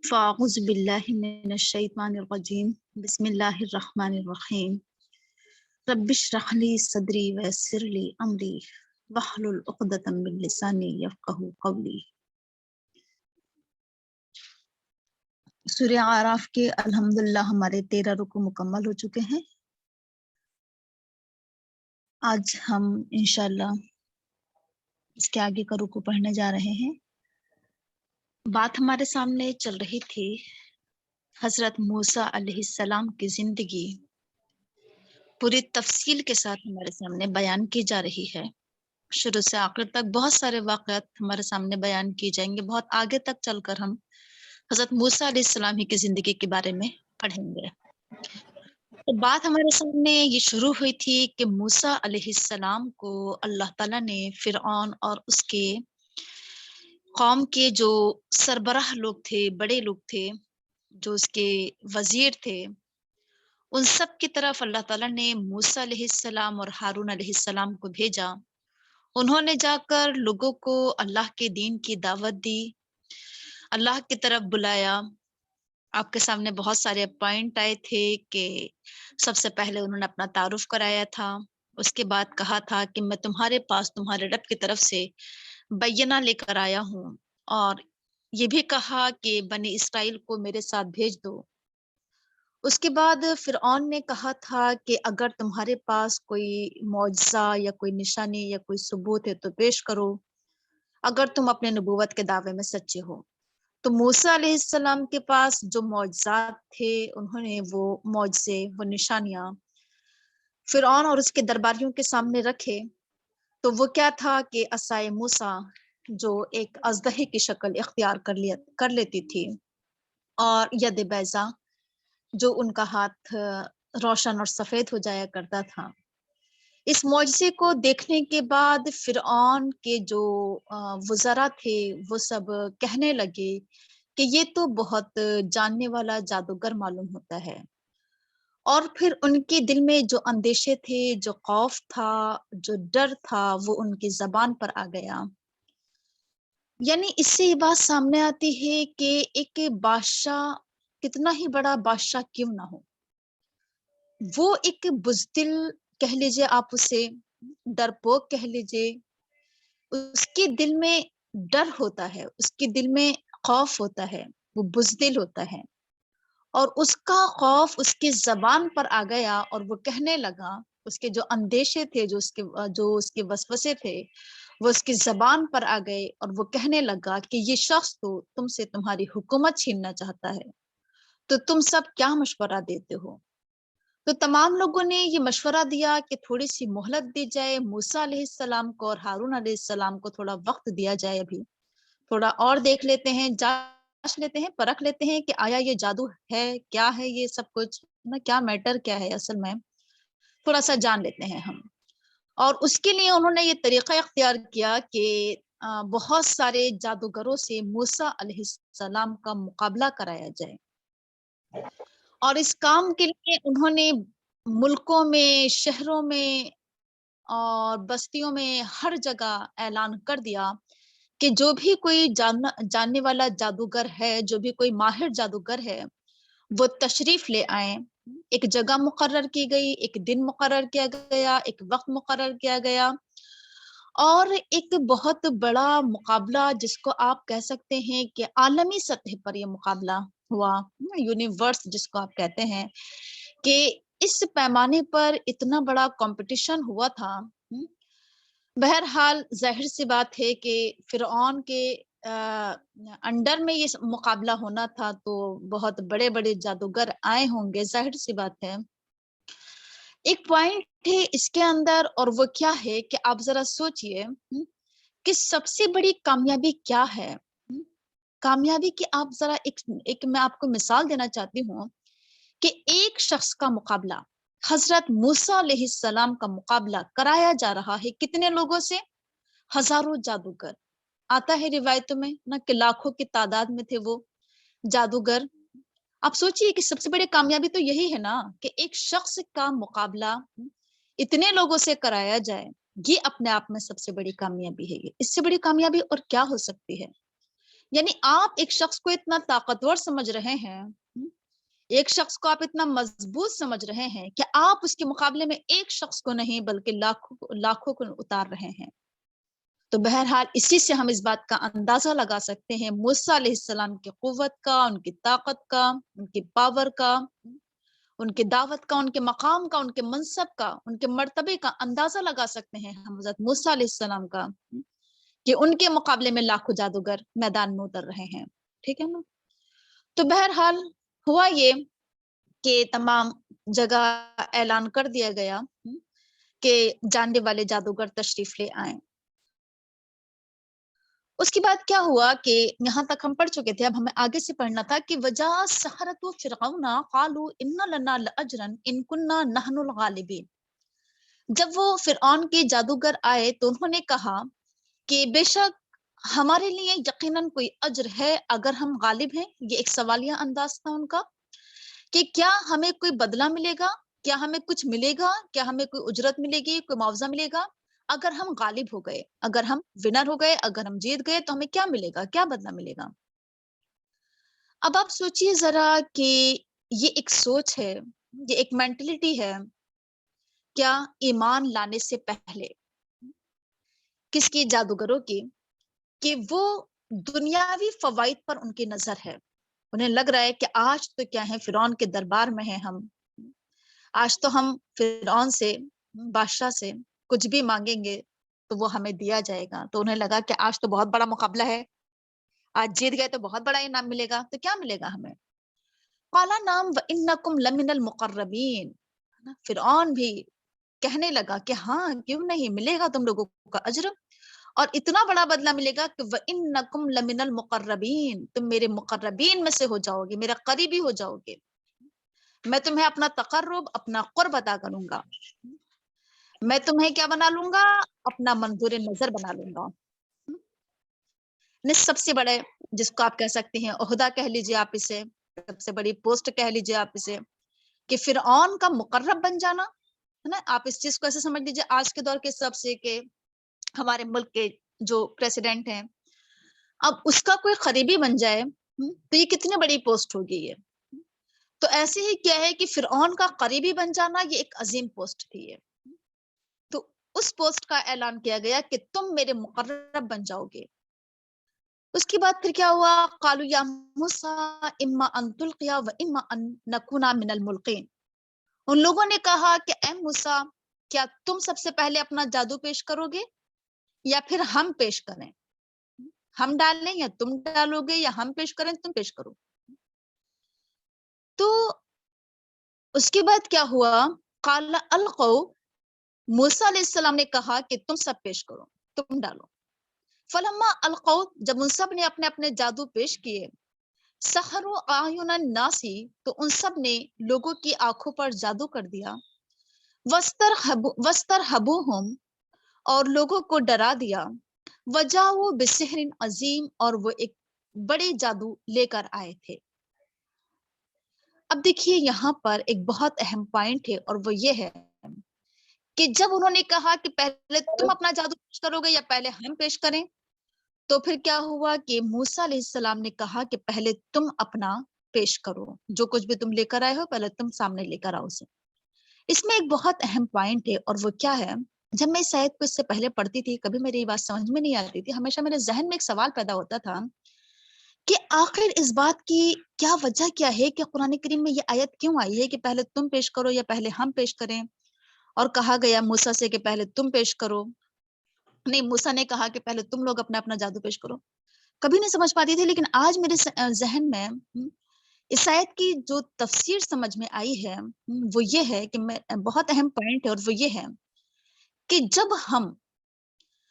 فاعوذ باللہ من الشیطان الرجیم بسم اللہ الرحمن الرحیم رب اشرح لی صدری ویسر لی امری واحلل عقدۃ من لسانی یفقہوا قولی۔ سورہ اعراف کے الحمدللہ ہمارے 13 رکوع مکمل ہو چکے ہیں۔ آج ہم انشاءاللہ اس کے آگے کا رکوع پڑھنے جا رہے ہیں۔ بات ہمارے سامنے چل رہی تھی حضرت موسیٰ علیہ السلام کی زندگی پوری تفصیل کے ساتھ ہمارے سامنے بیان کی جا رہی ہے۔ شروع سے آخر تک بہت سارے واقعات ہمارے سامنے بیان کی جائیں گے۔ بہت آگے تک چل کر ہم حضرت موسیٰ علیہ السلام ہی کی زندگی کے بارے میں پڑھیں گے۔ تو بات ہمارے سامنے یہ شروع ہوئی تھی کہ موسیٰ علیہ السلام کو اللہ تعالیٰ نے فرعون اور اس کے قوم کے جو سربراہ لوگ تھے، بڑے لوگ تھے، جو اس کے وزیر تھے، ان سب کی طرف اللہ تعالیٰ نے موسیٰ علیہ السلام اور ہارون علیہ السلام کو بھیجا۔ انہوں نے جا کر لوگوں کو اللہ کے دین کی دعوت دی، اللہ کی طرف بلایا۔ آپ کے سامنے بہت سارے پوائنٹ آئے تھے کہ سب سے پہلے انہوں نے اپنا تعارف کرایا تھا، اس کے بعد کہا تھا کہ میں تمہارے پاس تمہارے رب کی طرف سے بینہ لے کر آیا ہوں، اور یہ بھی کہا کہ بنی اسرائیل کو میرے ساتھ بھیج دو۔ اس کے بعد فرعون نے کہا تھا کہ اگر تمہارے پاس کوئی معجزہ یا کوئی نشانی یا کوئی ثبوت ہے تو پیش کرو، اگر تم اپنے نبوت کے دعوے میں سچے ہو۔ تو موسیٰ علیہ السلام کے پاس جو معجزات تھے، انہوں نے وہ معجزے، وہ نشانیاں فرعون اور اس کے درباریوں کے سامنے رکھے۔ تو وہ کیا تھا کہ عصائے موسیٰ جو ایک اژدہے کی شکل اختیار کر لیتی تھی، اور ید بیضا جو ان کا ہاتھ روشن اور سفید ہو جایا کرتا تھا۔ اس معجزے کو دیکھنے کے بعد فرعون کے جو وزراء تھے وہ سب کہنے لگے کہ یہ تو بہت جاننے والا جادوگر معلوم ہوتا ہے، اور پھر ان کے دل میں جو اندیشے تھے، جو خوف تھا، جو ڈر تھا، وہ ان کی زبان پر آ گیا۔ یعنی اس سے یہ بات سامنے آتی ہے کہ ایک بادشاہ، کتنا ہی بڑا بادشاہ کیوں نہ ہو، وہ ایک بزدل کہہ لیجیے، آپ اسے ڈرپوک کہہ لیجیے، اس کے دل میں ڈر ہوتا ہے، اس کے دل میں خوف ہوتا ہے، وہ بزدل ہوتا ہے، اور اس کا خوف اس کی زبان پر آ گیا، اور وہ کہنے لگا، اس کے جو اندیشے تھے، جو اس کے وسوسے تھے، وہ اس کی زبان پر آ گئے، اور وہ کہنے لگا کہ یہ شخص تو تم سے تمہاری حکومت چھیننا چاہتا ہے، تو تم سب کیا مشورہ دیتے ہو؟ تو تمام لوگوں نے یہ مشورہ دیا کہ تھوڑی سی مہلت دی جائے، موسیٰ علیہ السلام کو اور ہارون علیہ السلام کو تھوڑا وقت دیا جائے، ابھی تھوڑا اور دیکھ لیتے ہیں، جانچ لیتے ہیں، پرکھ لیتے ہیں کہ آیا یہ جادو ہے، کیا ہے یہ سب کچھ، کیا میٹر کیا ہے اصل میں، تھوڑا سا جان لیتے ہیں ہم۔ اور اس کے لیے انہوں نے یہ طریقہ اختیار کیا کہ بہت سارے جادوگروں سے موسیٰ علیہ السلام کا مقابلہ کرایا جائے، اور اس کام کے لیے انہوں نے ملکوں میں، شہروں میں اور بستیوں میں ہر جگہ اعلان کر دیا کہ جو بھی کوئی جاننے والا جادوگر ہے، جو بھی کوئی ماہر جادوگر ہے، وہ تشریف لے آئیں۔ ایک جگہ مقرر کی گئی، ایک دن مقرر کیا گیا، ایک وقت مقرر کیا گیا، اور ایک بہت بڑا مقابلہ، جس کو آپ کہہ سکتے ہیں کہ عالمی سطح پر یہ مقابلہ ہوا، یونیورس جس کو آپ کہتے ہیں، کہ اس پیمانے پر اتنا بڑا کمپٹیشن ہوا تھا۔ بہرحال ظاہر سی بات ہے کہ فرعون کے انڈر میں یہ مقابلہ ہونا تھا، تو بہت بڑے بڑے جادوگر آئے ہوں گے، ظاہر سی بات ہے۔ ایک پوائنٹ ہے اس کے اندر، اور وہ کیا ہے کہ آپ ذرا سوچئے کہ سب سے بڑی کامیابی کیا ہے۔ کامیابی کی آپ ذرا ایک میں آپ کو مثال دینا چاہتی ہوں کہ ایک شخص کا مقابلہ، حضرت موسیٰ علیہ السلام کا مقابلہ کرایا جا رہا ہے کتنے لوگوں سے؟ ہزاروں جادوگر۔ آتا ہے روایتوں میں نہ کہ لاکھوں کی تعداد میں تھے وہ جادوگر۔ آپ سوچئے کہ سب سے بڑی کامیابی تو یہی ہے نا کہ ایک شخص کا مقابلہ اتنے لوگوں سے کرایا جائے، یہ اپنے آپ میں سب سے بڑی کامیابی ہے۔ اس سے بڑی کامیابی اور کیا ہو سکتی ہے؟ یعنی آپ ایک شخص کو اتنا طاقتور سمجھ رہے ہیں، ایک شخص کو آپ اتنا مضبوط سمجھ رہے ہیں کہ آپ اس کے مقابلے میں ایک شخص کو نہیں بلکہ لاکھوں کو اتار رہے ہیں۔ تو بہرحال اسی سے ہم اس بات کا اندازہ لگا سکتے ہیں موسیٰ علیہ السلام کی قوت کا، ان کی طاقت کا، ان کی پاور کا، ان کی دعوت کا، ان کے مقام کا، ان کے منصب کا، ان کے مرتبے کا اندازہ لگا سکتے ہیں ہم حضرت موسیٰ علیہ السلام کا، کہ ان کے مقابلے میں لاکھوں جادوگر میدان میں اتر رہے ہیں۔ ٹھیک ہے نا؟ تو بہرحال ہوا یہ کہ تمام جگہ اعلان کر دیا گیا کہ جاننے والے جادوگر تشریف لے آئیں۔ اس کے بعد کیا ہوا کہ یہاں تک ہم پڑھ چکے تھے، اب ہمیں آگے سے پڑھنا تھا کہ وجاء السحرۃ فرعون قالوا ان لنا لاجرا ان كنا نحن الغالبین۔ جب وہ فرعون کے جادوگر آئے تو انہوں نے کہا کہ بے شک ہمارے لیے یقیناً کوئی اجر ہے اگر ہم غالب ہیں۔ یہ ایک سوالیہ انداز تھا ان کا کہ کیا ہمیں کوئی بدلہ ملے گا، کیا ہمیں کچھ ملے گا، کیا ہمیں کوئی اجرت ملے گی، کوئی معاوضہ ملے گا اگر ہم غالب ہو گئے، اگر ہم ونر ہو گئے، اگر ہم جیت گئے تو ہمیں کیا ملے گا، کیا بدلہ ملے گا۔ اب آپ سوچئے ذرا کہ یہ ایک سوچ ہے، یہ ایک مینٹلٹی ہے، کیا ایمان لانے سے پہلے کس کی؟ جادوگروں کی، کہ وہ دنیاوی فوائد پر ان کی نظر ہے۔ انہیں لگ رہا ہے کہ آج تو کیا ہے، فرعون کے دربار میں ہیں ہم، آج تو ہم فرعون سے، بادشاہ سے کچھ بھی مانگیں گے تو وہ ہمیں دیا جائے گا۔ تو انہیں لگا کہ آج تو بہت بڑا مقابلہ ہے، آج جیت گئے تو بہت بڑا انعام ملے گا، تو کیا ملے گا ہمیں؟ قالا نعم وانکم لمن المقربین۔ فرعون بھی کہنے لگا کہ ہاں کیوں نہیں، ملے گا تم لوگوں کا اجر، اور اتنا بڑا بدلہ ملے گا کہ وَإِنَّكُمْ لَمِنَ الْمُقَرَّبِينَ، تم میرے مقربین میں سے ہو جاؤ گے، میرا قریبی ہو جاؤ گے، میں تمہیں اپنا تقرب، اپنا قرب عطا کروں گا، میں تمہیں کیا بنا لوں گا، اپنا منظور نظر بنا لوں گا۔ سب سے بڑے، جس کو آپ کہہ سکتے ہیں عہدہ کہہ لیجیے آپ اسے، سب سے بڑی پوسٹ کہہ لیجیے آپ اسے، کہ فرعون کا مقرب بن جانا ہے نا۔ آپ اس چیز کو ایسے سمجھ لیجیے آج کے دور کے حساب سے کہ ہمارے ملک کے جو پریزیڈنٹ ہیں، اب اس کا کوئی قریبی بن جائے تو یہ کتنی بڑی پوسٹ ہوگی یہ۔ تو ایسے ہی کیا ہے کہ فرعون کا قریبی بن جانا یہ ایک عظیم پوسٹ تھی یہ۔ تو اس پوسٹ کا اعلان کیا گیا کہ تم میرے مقرب بن جاؤ گے۔ اس کے بعد پھر کیا ہوا، قالوا یا موسیٰ اما ان تلقی و اما ان نکون من الملقین۔ ان لوگوں نے کہا کہ اے موسیٰ، کیا تم سب سے پہلے اپنا جادو پیش کرو گے یا پھر ہم پیش کریں، ہم ڈالیں یا تم ڈالو گے، یا ہم پیش کریں تم پیش کرو۔ تو اس کے بعد کیا ہوا، قال القوا، موسیٰ علیہ السلام نے کہا کہ تم سب پیش کرو، تم ڈالو۔ فلما القوا، جب ان سب نے اپنے اپنے جادو پیش کیے، سحروا اعین الناس، تو ان سب نے لوگوں کی آنکھوں پر جادو کر دیا، واسترہبوہم، اور لوگوں کو ڈرا دیا، وجاؤوا بسحر عظیم، اور وہ ایک بڑے جادو لے کر آئے تھے۔ اب دیکھیے یہاں پر ایک بہت اہم پوائنٹ ہے، اور وہ یہ ہے کہ جب انہوں نے کہا کہ پہلے تم اپنا جادو پیش کرو گے یا پہلے ہم پیش کریں، تو پھر کیا ہوا کہ موسیٰ علیہ السلام نے کہا کہ پہلے تم اپنا پیش کرو، جو کچھ بھی تم لے کر آئے ہو پہلے تم سامنے لے کر آؤ اسے۔ اس میں ایک بہت اہم پوائنٹ ہے، اور وہ کیا ہے، جب میں اس آیت کو اس سے پہلے پڑھتی تھی کبھی میری یہ بات سمجھ میں نہیں آتی تھی، ہمیشہ میرے ذہن میں ایک سوال پیدا ہوتا تھا کہ آخر اس بات کی کیا وجہ کیا ہے کہ قرآن کریم میں یہ آیت کیوں آئی ہے کہ پہلے تم پیش کرو یا پہلے ہم پیش کریں، اور کہا گیا موسیٰ سے کہ پہلے تم پیش کرو، نہیں موسیٰ نے کہا کہ پہلے تم لوگ اپنا اپنا جادو پیش کرو۔ کبھی نہیں سمجھ پاتی تھی، لیکن آج میرے ذہن میں اس آیت کی جو تفسیر سمجھ میں آئی ہے وہ یہ ہے کہ بہت اہم پوائنٹ ہے، اور وہ یہ ہے کہ جب ہم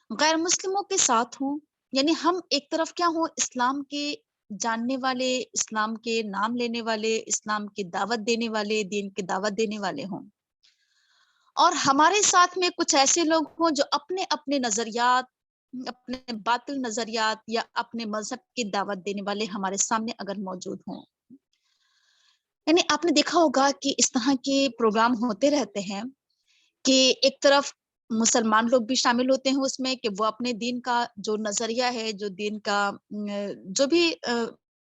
غیر مسلموں کے ساتھ ہوں، یعنی ہم ایک طرف کیا ہوں، اسلام کے جاننے والے، اسلام کے نام لینے والے، اسلام کی دعوت دینے والے، دین کی دعوت دینے والے ہوں، اور ہمارے ساتھ میں کچھ ایسے لوگ ہوں جو اپنے اپنے نظریات، اپنے باطل نظریات یا اپنے مذہب کی دعوت دینے والے ہمارے سامنے اگر موجود ہوں۔ یعنی آپ نے دیکھا ہوگا کہ اس طرح کے پروگرام ہوتے رہتے ہیں کہ ایک طرف مسلمان لوگ بھی شامل ہوتے ہیں اس میں کہ وہ اپنے دین کا جو نظریہ ہے، جو دین کا جو بھی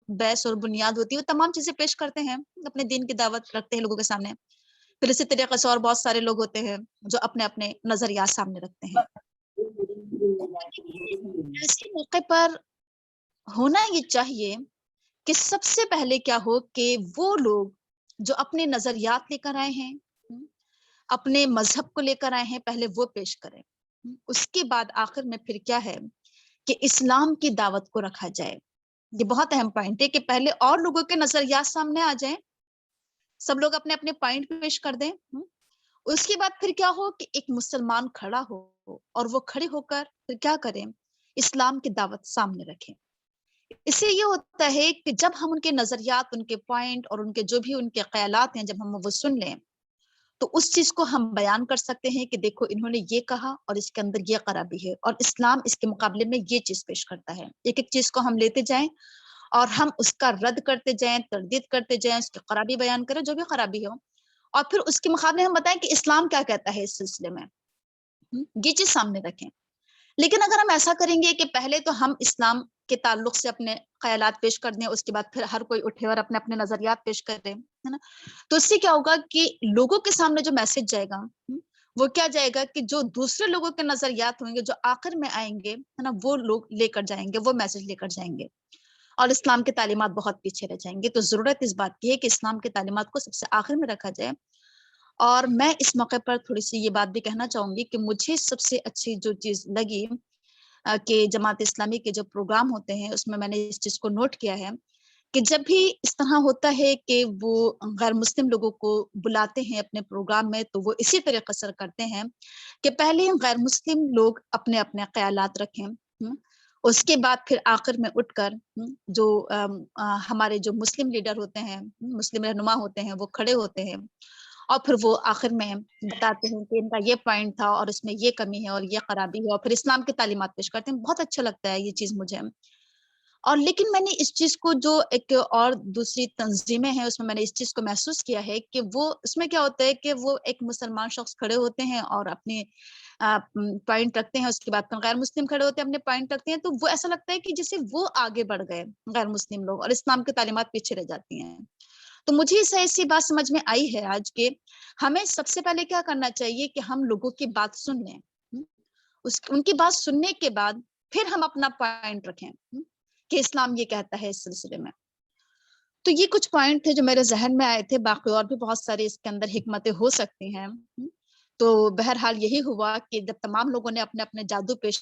بیس اور بنیاد ہوتی ہے، وہ تمام چیزیں پیش کرتے ہیں، اپنے دین کی دعوت رکھتے ہیں لوگوں کے سامنے۔ پھر اسی طریقے سے اور بہت سارے لوگ ہوتے ہیں جو اپنے اپنے نظریات سامنے رکھتے ہیں۔ ایسے موقع پر ہونا یہ چاہیے کہ سب سے پہلے کیا ہو کہ وہ لوگ جو اپنے نظریات لے کر آئے ہیں، اپنے مذہب کو لے کر آئے ہیں، پہلے وہ پیش کریں۔ اس کے بعد آخر میں پھر کیا ہے کہ اسلام کی دعوت کو رکھا جائے۔ یہ بہت اہم پوائنٹ ہے کہ پہلے اور لوگوں کے نظریات سامنے آ جائیں، سب لوگ اپنے اپنے پوائنٹ پیش کر دیں، اس کے بعد پھر کیا ہو کہ ایک مسلمان کھڑا ہو اور وہ کھڑے ہو کر پھر کیا کریں، اسلام کی دعوت سامنے رکھیں۔ اس سے یہ ہوتا ہے کہ جب ہم ان کے نظریات، ان کے پوائنٹ اور ان کے جو بھی ان کے خیالات ہیں، جب ہم وہ سن لیں تو اس چیز کو ہم بیان کر سکتے ہیں کہ دیکھو انہوں نے یہ کہا اور اس کے اندر یہ خرابی ہے، اور اسلام اس کے مقابلے میں یہ چیز پیش کرتا ہے۔ ایک ایک چیز کو ہم لیتے جائیں اور ہم اس کا رد کرتے جائیں، تردید کرتے جائیں، اس کی خرابی بیان کریں جو بھی خرابی ہو، اور پھر اس کے مقابلے ہم بتائیں کہ اسلام کیا کہتا ہے اس سلسلے میں، یہ چیز سامنے رکھیں۔ لیکن اگر ہم ایسا کریں گے کہ پہلے تو ہم اسلام کے تعلق سے اپنے خیالات پیش کر دیں، اس کے بعد پھر ہر کوئی اٹھے اور اپنے اپنے نظریات پیش کر دیں، ہے نا، تو اس سے کیا ہوگا کہ لوگوں کے سامنے جو میسج جائے گا وہ کیا جائے گا کہ جو دوسرے لوگوں کے نظریات ہوں گے جو آخر میں آئیں گے، ہے نا، وہ لوگ لے کر جائیں گے، وہ میسج لے کر جائیں گے، اور اسلام کے تعلیمات بہت پیچھے رہ جائیں گے۔ تو ضرورت اس بات کی ہے کہ اسلام کے تعلیمات کو سب سے آخر میں رکھا جائے۔ اور میں اس موقع پر تھوڑی سی یہ بات بھی کہنا چاہوں گی کہ مجھے سب سے اچھی جو چیز لگی کہ جماعت اسلامی کے جو پروگرام ہوتے ہیں اس میں نے اس چیز کو نوٹ کیا ہے کہ جب بھی اس طرح ہوتا ہے کہ وہ غیر مسلم لوگوں کو بلاتے ہیں اپنے پروگرام میں، تو وہ اسی طریقے سے کرتے ہیں کہ پہلے غیر مسلم لوگ اپنے اپنے خیالات رکھیں، اس کے بعد پھر آخر میں اٹھ کر جو ہمارے جو مسلم لیڈر ہوتے ہیں، مسلم رہنما ہوتے ہیں، وہ کھڑے ہوتے ہیں اور پھر وہ آخر میں بتاتے ہیں کہ ان کا یہ پوائنٹ تھا اور اس میں یہ کمی ہے اور یہ خرابی ہے، اور پھر اسلام کی تعلیمات پیش کرتے ہیں۔ بہت اچھا لگتا ہے یہ چیز مجھے۔ اور لیکن میں نے اس چیز کو جو ایک اور دوسری تنظیمیں ہیں اس میں نے اس چیز کو محسوس کیا ہے کہ وہ اس میں کیا ہوتا ہے کہ وہ ایک مسلمان شخص کھڑے ہوتے ہیں اور اپنے پوائنٹ رکھتے ہیں، اس کے بعد غیر مسلم کھڑے ہوتے ہیں اپنے پوائنٹ رکھتے ہیں، تو وہ ایسا لگتا ہے کہ جیسے وہ آگے بڑھ گئے غیر مسلم لوگ اور اسلام کی تعلیمات پیچھے رہ جاتی ہیں۔ تو مجھے اس ایسی بات سمجھ میں آئی ہے آج کے ہمیں سب سے پہلے کیا کرنا چاہیے کہ ہم لوگوں کی بات سن لیں، ان کی بات سننے کے بعد پھر ہم اپنا پوائنٹ رکھیں کہ اسلام یہ کہتا ہے اس سلسلے میں۔ تو یہ کچھ پوائنٹ تھے جو میرے ذہن میں آئے تھے، باقی اور بھی بہت سارے اس کے اندر حکمتیں ہو سکتی ہیں۔ تو بہرحال یہی ہوا کہ جب تمام لوگوں نے اپنے اپنے جادو پیش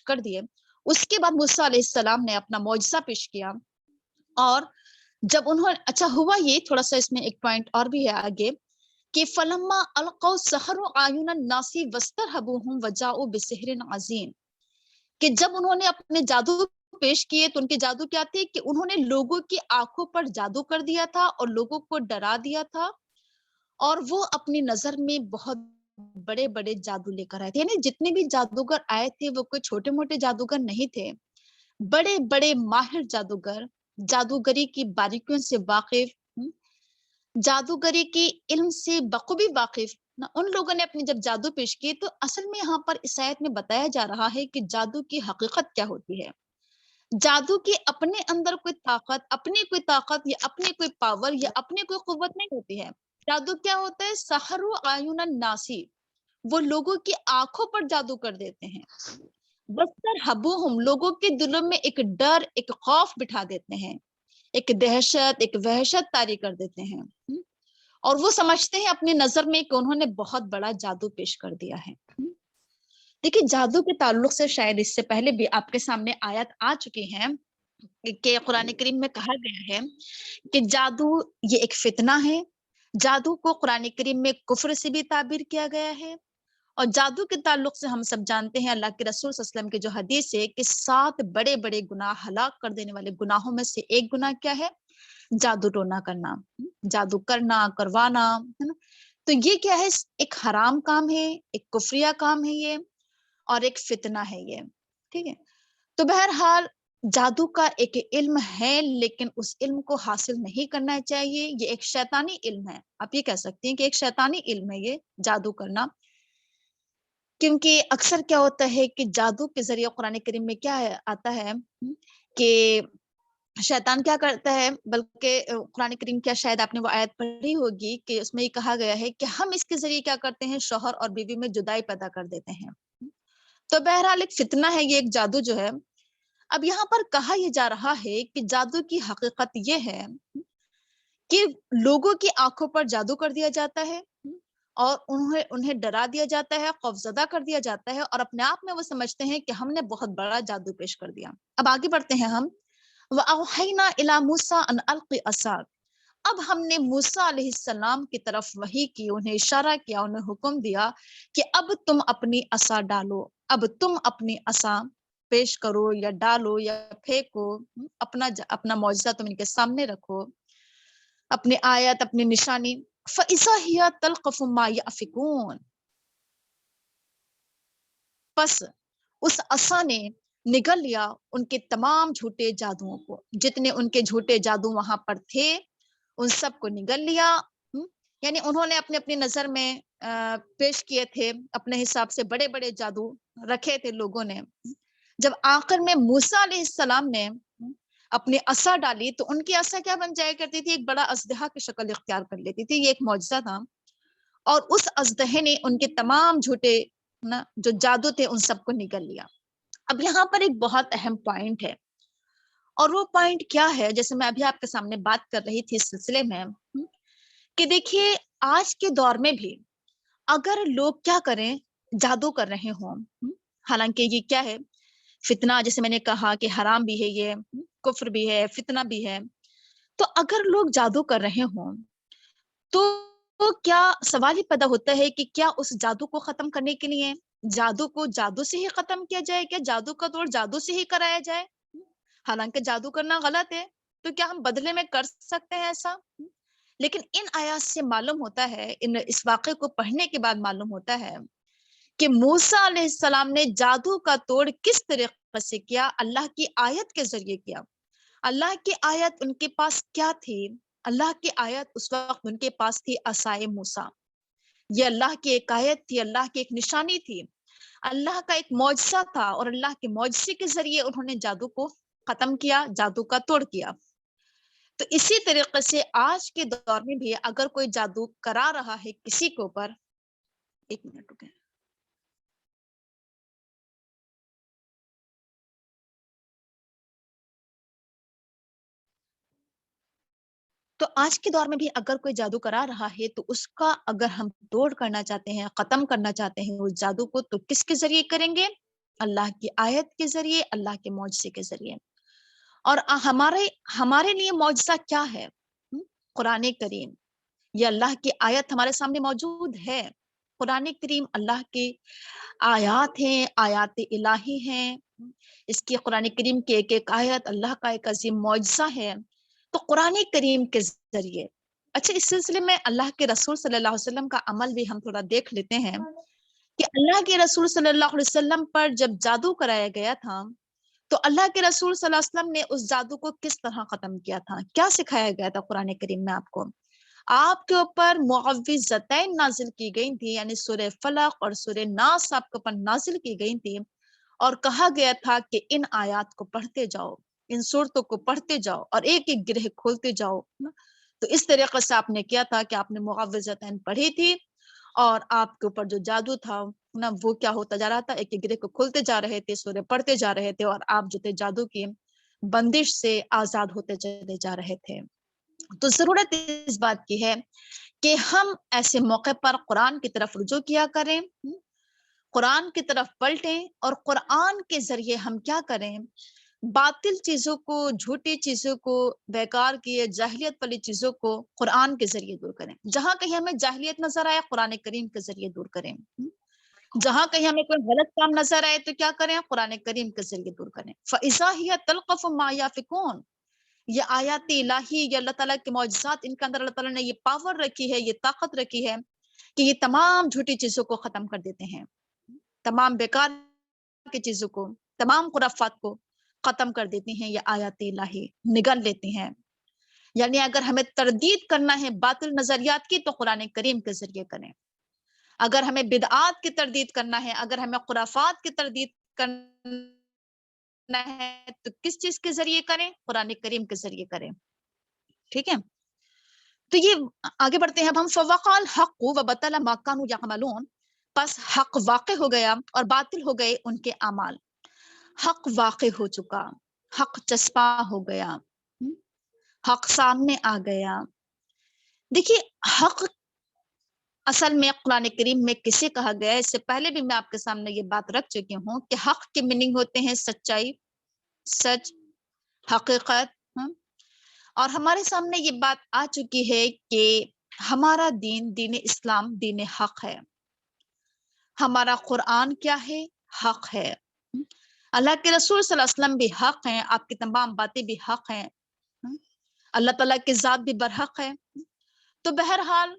کر دیے، اس کے بعد موسیٰ علیہ السلام نے اپنا معجزہ پیش کیا، اور جب انہوں اچھا ہوا یہ تھوڑا سا اس میں ایک پوائنٹ اور بھی ہے آگے کہ فلما القوا سحروا اعین الناس واسترهبوهم وجاءوا بسحر عظیم، کہ جب انہوں نے اپنے جادو پیش کیے تو ان کے جادو کیا تھے کہ انہوں نے لوگوں کی آنکھوں پر جادو کر دیا تھا اور لوگوں کو ڈرا دیا تھا، اور وہ اپنی نظر میں بہت بڑے بڑے جادو لے کر آئے تھے۔ یعنی جتنے بھی جادوگر آئے تھے وہ کوئی چھوٹے موٹے جادوگر نہیں تھے، بڑے بڑے ماہر جادوگر، جادوگری کی باریکیوں سے واقف، جادوگری کی علم سے بخوبی واقف ان لوگوں نے اپنی جب جادو پیش کی، تو اصل میں یہاں پر اس آیت میں بتایا جا رہا ہے کہ جادو کی حقیقت کیا ہوتی ہے۔ جادو کی اپنے اندر کوئی طاقت، اپنی کوئی طاقت یا اپنی کوئی پاور یا اپنی کوئی قوت نہیں ہوتی ہے۔ جادو کیا ہوتا ہے؟ سحروا اعین الناس، وہ لوگوں کی آنکھوں پر جادو کر دیتے ہیں، واسترهبوهم، لوگوں کے دلوں میں ایک ڈر، ایک خوف بٹھا دیتے ہیں، ایک دہشت، ایک وحشت طاری کر دیتے ہیں، اور وہ سمجھتے ہیں اپنی نظر میں کہ انہوں نے بہت بڑا جادو پیش کر دیا ہے۔ دیکھیے جادو کے تعلق سے شاید اس سے پہلے بھی آپ کے سامنے آیت آ چکی ہے کہ قرآن کریم میں کہا گیا ہے کہ جادو یہ ایک فتنہ ہے۔ جادو کو قرآن کریم میں کفر سے بھی تعبیر کیا گیا ہے، اور جادو کے تعلق سے ہم سب جانتے ہیں اللہ کے رسول صلی اللہ علیہ وسلم کی جو حدیث ہے کہ 7 بڑے بڑے گناہ، ہلاک کر دینے والے گناہوں میں سے ایک گناہ کیا ہے؟ جادو ٹونا کرنا، جادو کرنا، کروانا، ہے نا۔ تو یہ کیا ہے؟ ایک حرام کام ہے، ایک کفریہ کام ہے یہ، اور ایک فتنہ ہے یہ، ٹھیک ہے۔ تو بہرحال جادو کا ایک علم ہے، لیکن اس علم کو حاصل نہیں کرنا چاہیے، یہ ایک شیطانی علم ہے۔ آپ یہ کہہ سکتے ہیں کہ ایک شیطانی علم ہے یہ جادو کرنا، کیونکہ اکثر کیا ہوتا ہے کہ جادو کے ذریعے قرآن کریم میں کیا آتا ہے کہ شیطان کیا کرتا ہے، بلکہ قرآن کریم کیا شاید آپ نے وہ آیت پڑھی ہوگی کہ اس میں یہ کہا گیا ہے کہ ہم اس کے ذریعے کیا کرتے ہیں، شوہر اور بیوی میں جدائی پیدا کر دیتے ہیں. تو بہرحال ایک فتنہ ہے، یہ ایک جادو جو ہے. اب یہاں پر کہا یہ جا رہا ہے کہ جادو کی حقیقت یہ ہے کہ لوگوں کی آنکھوں پر جادو کر دیا جاتا ہے اور انہیں ڈرا دیا جاتا ہے، خوفزدہ کر دیا جاتا ہے، اور اپنے آپ میں وہ سمجھتے ہیں کہ ہم نے بہت بڑا جادو پیش کر دیا. اب آگے بڑھتے ہیں ہم. وَأَوْحَيْنَا إِلَى مُوسَىٰ أَنْ أَلْقِ عَصَاكَ. اب ہم نے موسیٰ علیہ السلام کی طرف وحی کی، انہیں اشارہ کیا، انہیں حکم دیا کہ اب تم اپنی عصا ڈالو، اب تم اپنی عصا پیش کرو یا ڈالو یا پھینکو، اپنا معجزہ تم ان کے سامنے رکھو، اپنی آیت، اپنی نشانی. فَإِذَا هِيَ تَلْقَفُ مَا يَأْفِكُونَ. پس اس عصا نے نگل لیا ان کے تمام جھوٹے جادوؤں کو، جتنے ان کے جھوٹے جادو وہاں پر تھے ان سب کو نگل لیا. یعنی انہوں نے اپنے اپنی نظر میں پیش کیے تھے، اپنے حساب سے بڑے بڑے جادو رکھے تھے لوگوں نے. جب آخر میں موسیٰ علیہ السلام نے اپنی عصا ڈالی تو ان کی عصا کیا بن جایا کرتی تھی، ایک بڑا اژدہا کی شکل اختیار کر لیتی تھی. یہ ایک معجزہ تھا، اور اس اژدہے نے ان کے تمام جھوٹے جو جادو تھے ان سب کو نگل لیا. اب یہاں پر ایک بہت اہم پوائنٹ ہے، اور وہ پوائنٹ کیا ہے، جیسے میں ابھی آپ کے سامنے بات کر رہی تھی اس سلسلے میں، کہ دیکھیے آج کے دور میں بھی اگر لوگ کیا کریں، جادو کر رہے ہوں، حالانکہ یہ کیا ہے، فتنہ، جیسے میں نے کہا کہ حرام بھی ہے، یہ کفر بھی ہے، فتنہ بھی ہے. تو اگر لوگ جادو کر رہے ہوں تو کیا سوال ہی پیدا ہوتا ہے کہ کیا اس جادو کو ختم کرنے کے لیے جادو کو جادو سے ہی ختم کیا جائے، کیا جادو کا دور جادو سے ہی کرایا جائے؟ حالانکہ جادو کرنا غلط ہے، تو کیا ہم بدلے میں کر سکتے ہیں ایسا؟ لیکن ان آیات سے معلوم ہوتا ہے، اس واقعے کو پڑھنے کے بعد معلوم ہوتا ہے کہ موسیٰ علیہ السلام نے جادو کا توڑ کس طریقے سے کیا، اللہ کی آیت کے ذریعے کیا. اللہ کی آیت ان کے پاس کیا تھی؟ اللہ کی آیت اس وقت ان کے پاس تھی عصائے موسیٰ. یہ اللہ کی ایک آیت تھی، اللہ کی ایک نشانی تھی، اللہ کا ایک معجزہ تھا، اور اللہ کے معجزے کے ذریعے انہوں نے جادو کو ختم کیا، جادو کا توڑ کیا. تو اسی طریقے سے آج کے دور میں بھی اگر کوئی جادو کرا رہا ہے کسی کے اوپر، ایک منٹ رکیں، تو آج کے دور میں بھی اگر کوئی جادو کرا رہا ہے تو اس کا اگر ہم توڑ کرنا چاہتے ہیں، ختم کرنا چاہتے ہیں اس جادو کو، تو کس کے ذریعے کریں گے؟ اللہ کی آیت کے ذریعے، اللہ کے معجزے کے ذریعے. اور ہمارے لیے معجزہ کیا ہے؟ قرآن کریم. یہ اللہ کی آیت ہمارے سامنے موجود ہے. قرآن کریم اللہ کی آیات ہیں، آیات الہی ہیں. اس کی قرآن کریم کی ایک ایک آیت اللہ کا ایک عظیم معجزہ ہے. تو قرآن کریم کے ذریعے، اچھا اس سلسلے میں اللہ کے رسول صلی اللہ علیہ وسلم کا عمل بھی ہم تھوڑا دیکھ لیتے ہیں کہ اللہ کے رسول صلی اللہ علیہ وسلم پر جب جادو کرایا گیا تھا تو اللہ کے رسول صلی اللہ علیہ وسلم نے اس جادو کو کس طرح ختم کیا تھا، کیا سکھایا گیا تھا قرآن کریم میں آپ کے اوپر معوذتین نازل کی گئی تھی، یعنی سورہ فلق اور سورہ ناس آپ کے اوپر نازل کی گئی تھی، اور کہا گیا تھا کہ ان آیات کو پڑھتے جاؤ، ان صورتوں کو پڑھتے جاؤ اور ایک ایک گرہ کھولتے جاؤ. تو اس طریقے سے آپ نے کیا تھا کہ آپ نے معوذتین پڑھی تھی، اور آپ کے اوپر جو جادو تھا نا وہ کیا ہوتا جا رہا تھا، ایک ایک گرہ کو کھولتے جا رہے تھے، سورے پڑھتے جا رہے تھے، اور آپ جو تھے جادو کی بندش سے آزاد ہوتے چلے جا رہے تھے. تو ضرورت اس بات کی ہے کہ ہم ایسے موقع پر قرآن کی طرف رجوع کیا کریں، قرآن کی طرف پلٹیں، اور قرآن کے ذریعے ہم کیا کریں، باطل چیزوں کو، جھوٹی چیزوں کو، بیکار کیے جاہلیت والی چیزوں کو قرآن کے ذریعے دور کریں. جہاں کہیں ہمیں جاہلیت نظر آئے قرآن کریم کے ذریعے دور کریں، جہاں کہیں ہمیں کوئی غلط کام نظر آئے تو کیا کریں، قرآن کریم کے ذریعے دور کریں. فَإِذَا هِيَ تَلْقَفُ مَا يَأْفِكُونَ. یہ آیات الہی، یہ اللہ تعالیٰ کے معجزات، ان کے اندر اللہ تعالیٰ نے یہ پاور رکھی ہے، یہ طاقت رکھی ہے کہ یہ تمام جھوٹی چیزوں کو ختم کر دیتے ہیں، تمام بیکار کی چیزوں کو، تمام خرافات کو ختم کر دیتی ہیں. یہ آیات الہی نگل لیتی ہیں. یعنی اگر ہمیں تردید کرنا ہے باطل نظریات کی تو قرآن کریم کے ذریعے کریں. اگر ہمیں بدعات کی تردید کرنا ہے، اگر ہمیں خرافات کی تردید کرنا ہے تو کس چیز کے ذریعے کریں؟ قرآن کریم کے ذریعے کریں. ٹھیک ہے، تو یہ آگے بڑھتے ہیں. اب ہم فوقع الحق وبطل ما كانوا يعملون، پس حق واقع ہو گیا اور باطل ہو گئے ان کے اعمال. حق واقع ہو چکا، حق چسپاں ہو گیا، حق سامنے آ گیا. دیکھیے حق اصل میں قرآن کریم میں کسے کہا گیا ہے، اس سے پہلے بھی میں آپ کے سامنے یہ بات رکھ چکی ہوں کہ حق کے میننگ ہوتے ہیں سچائی، سچ، حقیقت. اور ہمارے سامنے یہ بات آ چکی ہے کہ ہمارا دین، دین اسلام دین حق ہے. ہمارا قرآن کیا ہے؟ حق ہے. اللہ کے رسول صلی اللہ علیہ وسلم بھی حق ہیں، آپ کی تمام باتیں بھی حق ہیں، اللہ تعالیٰ کی ذات بھی برحق ہے. تو بہرحال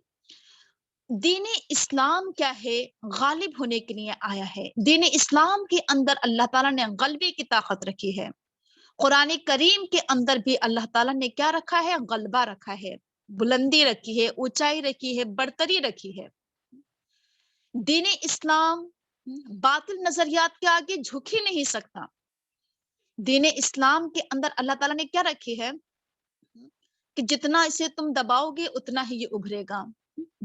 دین اسلام کیا ہے؟ غالب ہونے کے لیے آیا ہے. دین اسلام کے اندر اللہ تعالیٰ نے غلبے کی طاقت رکھی ہے. قرآن کریم کے اندر بھی اللہ تعالیٰ نے کیا رکھا ہے؟ غلبہ رکھا ہے، بلندی رکھی ہے، اونچائی رکھی ہے، برتری رکھی ہے. دین اسلام باطل نظریات کے آگے جھک ہی نہیں سکتا. دین اسلام کے اندر اللہ تعالیٰ نے کیا رکھی ہے کہ جتنا اسے تم دباؤ گے اتنا ہی یہ ابھرے گا.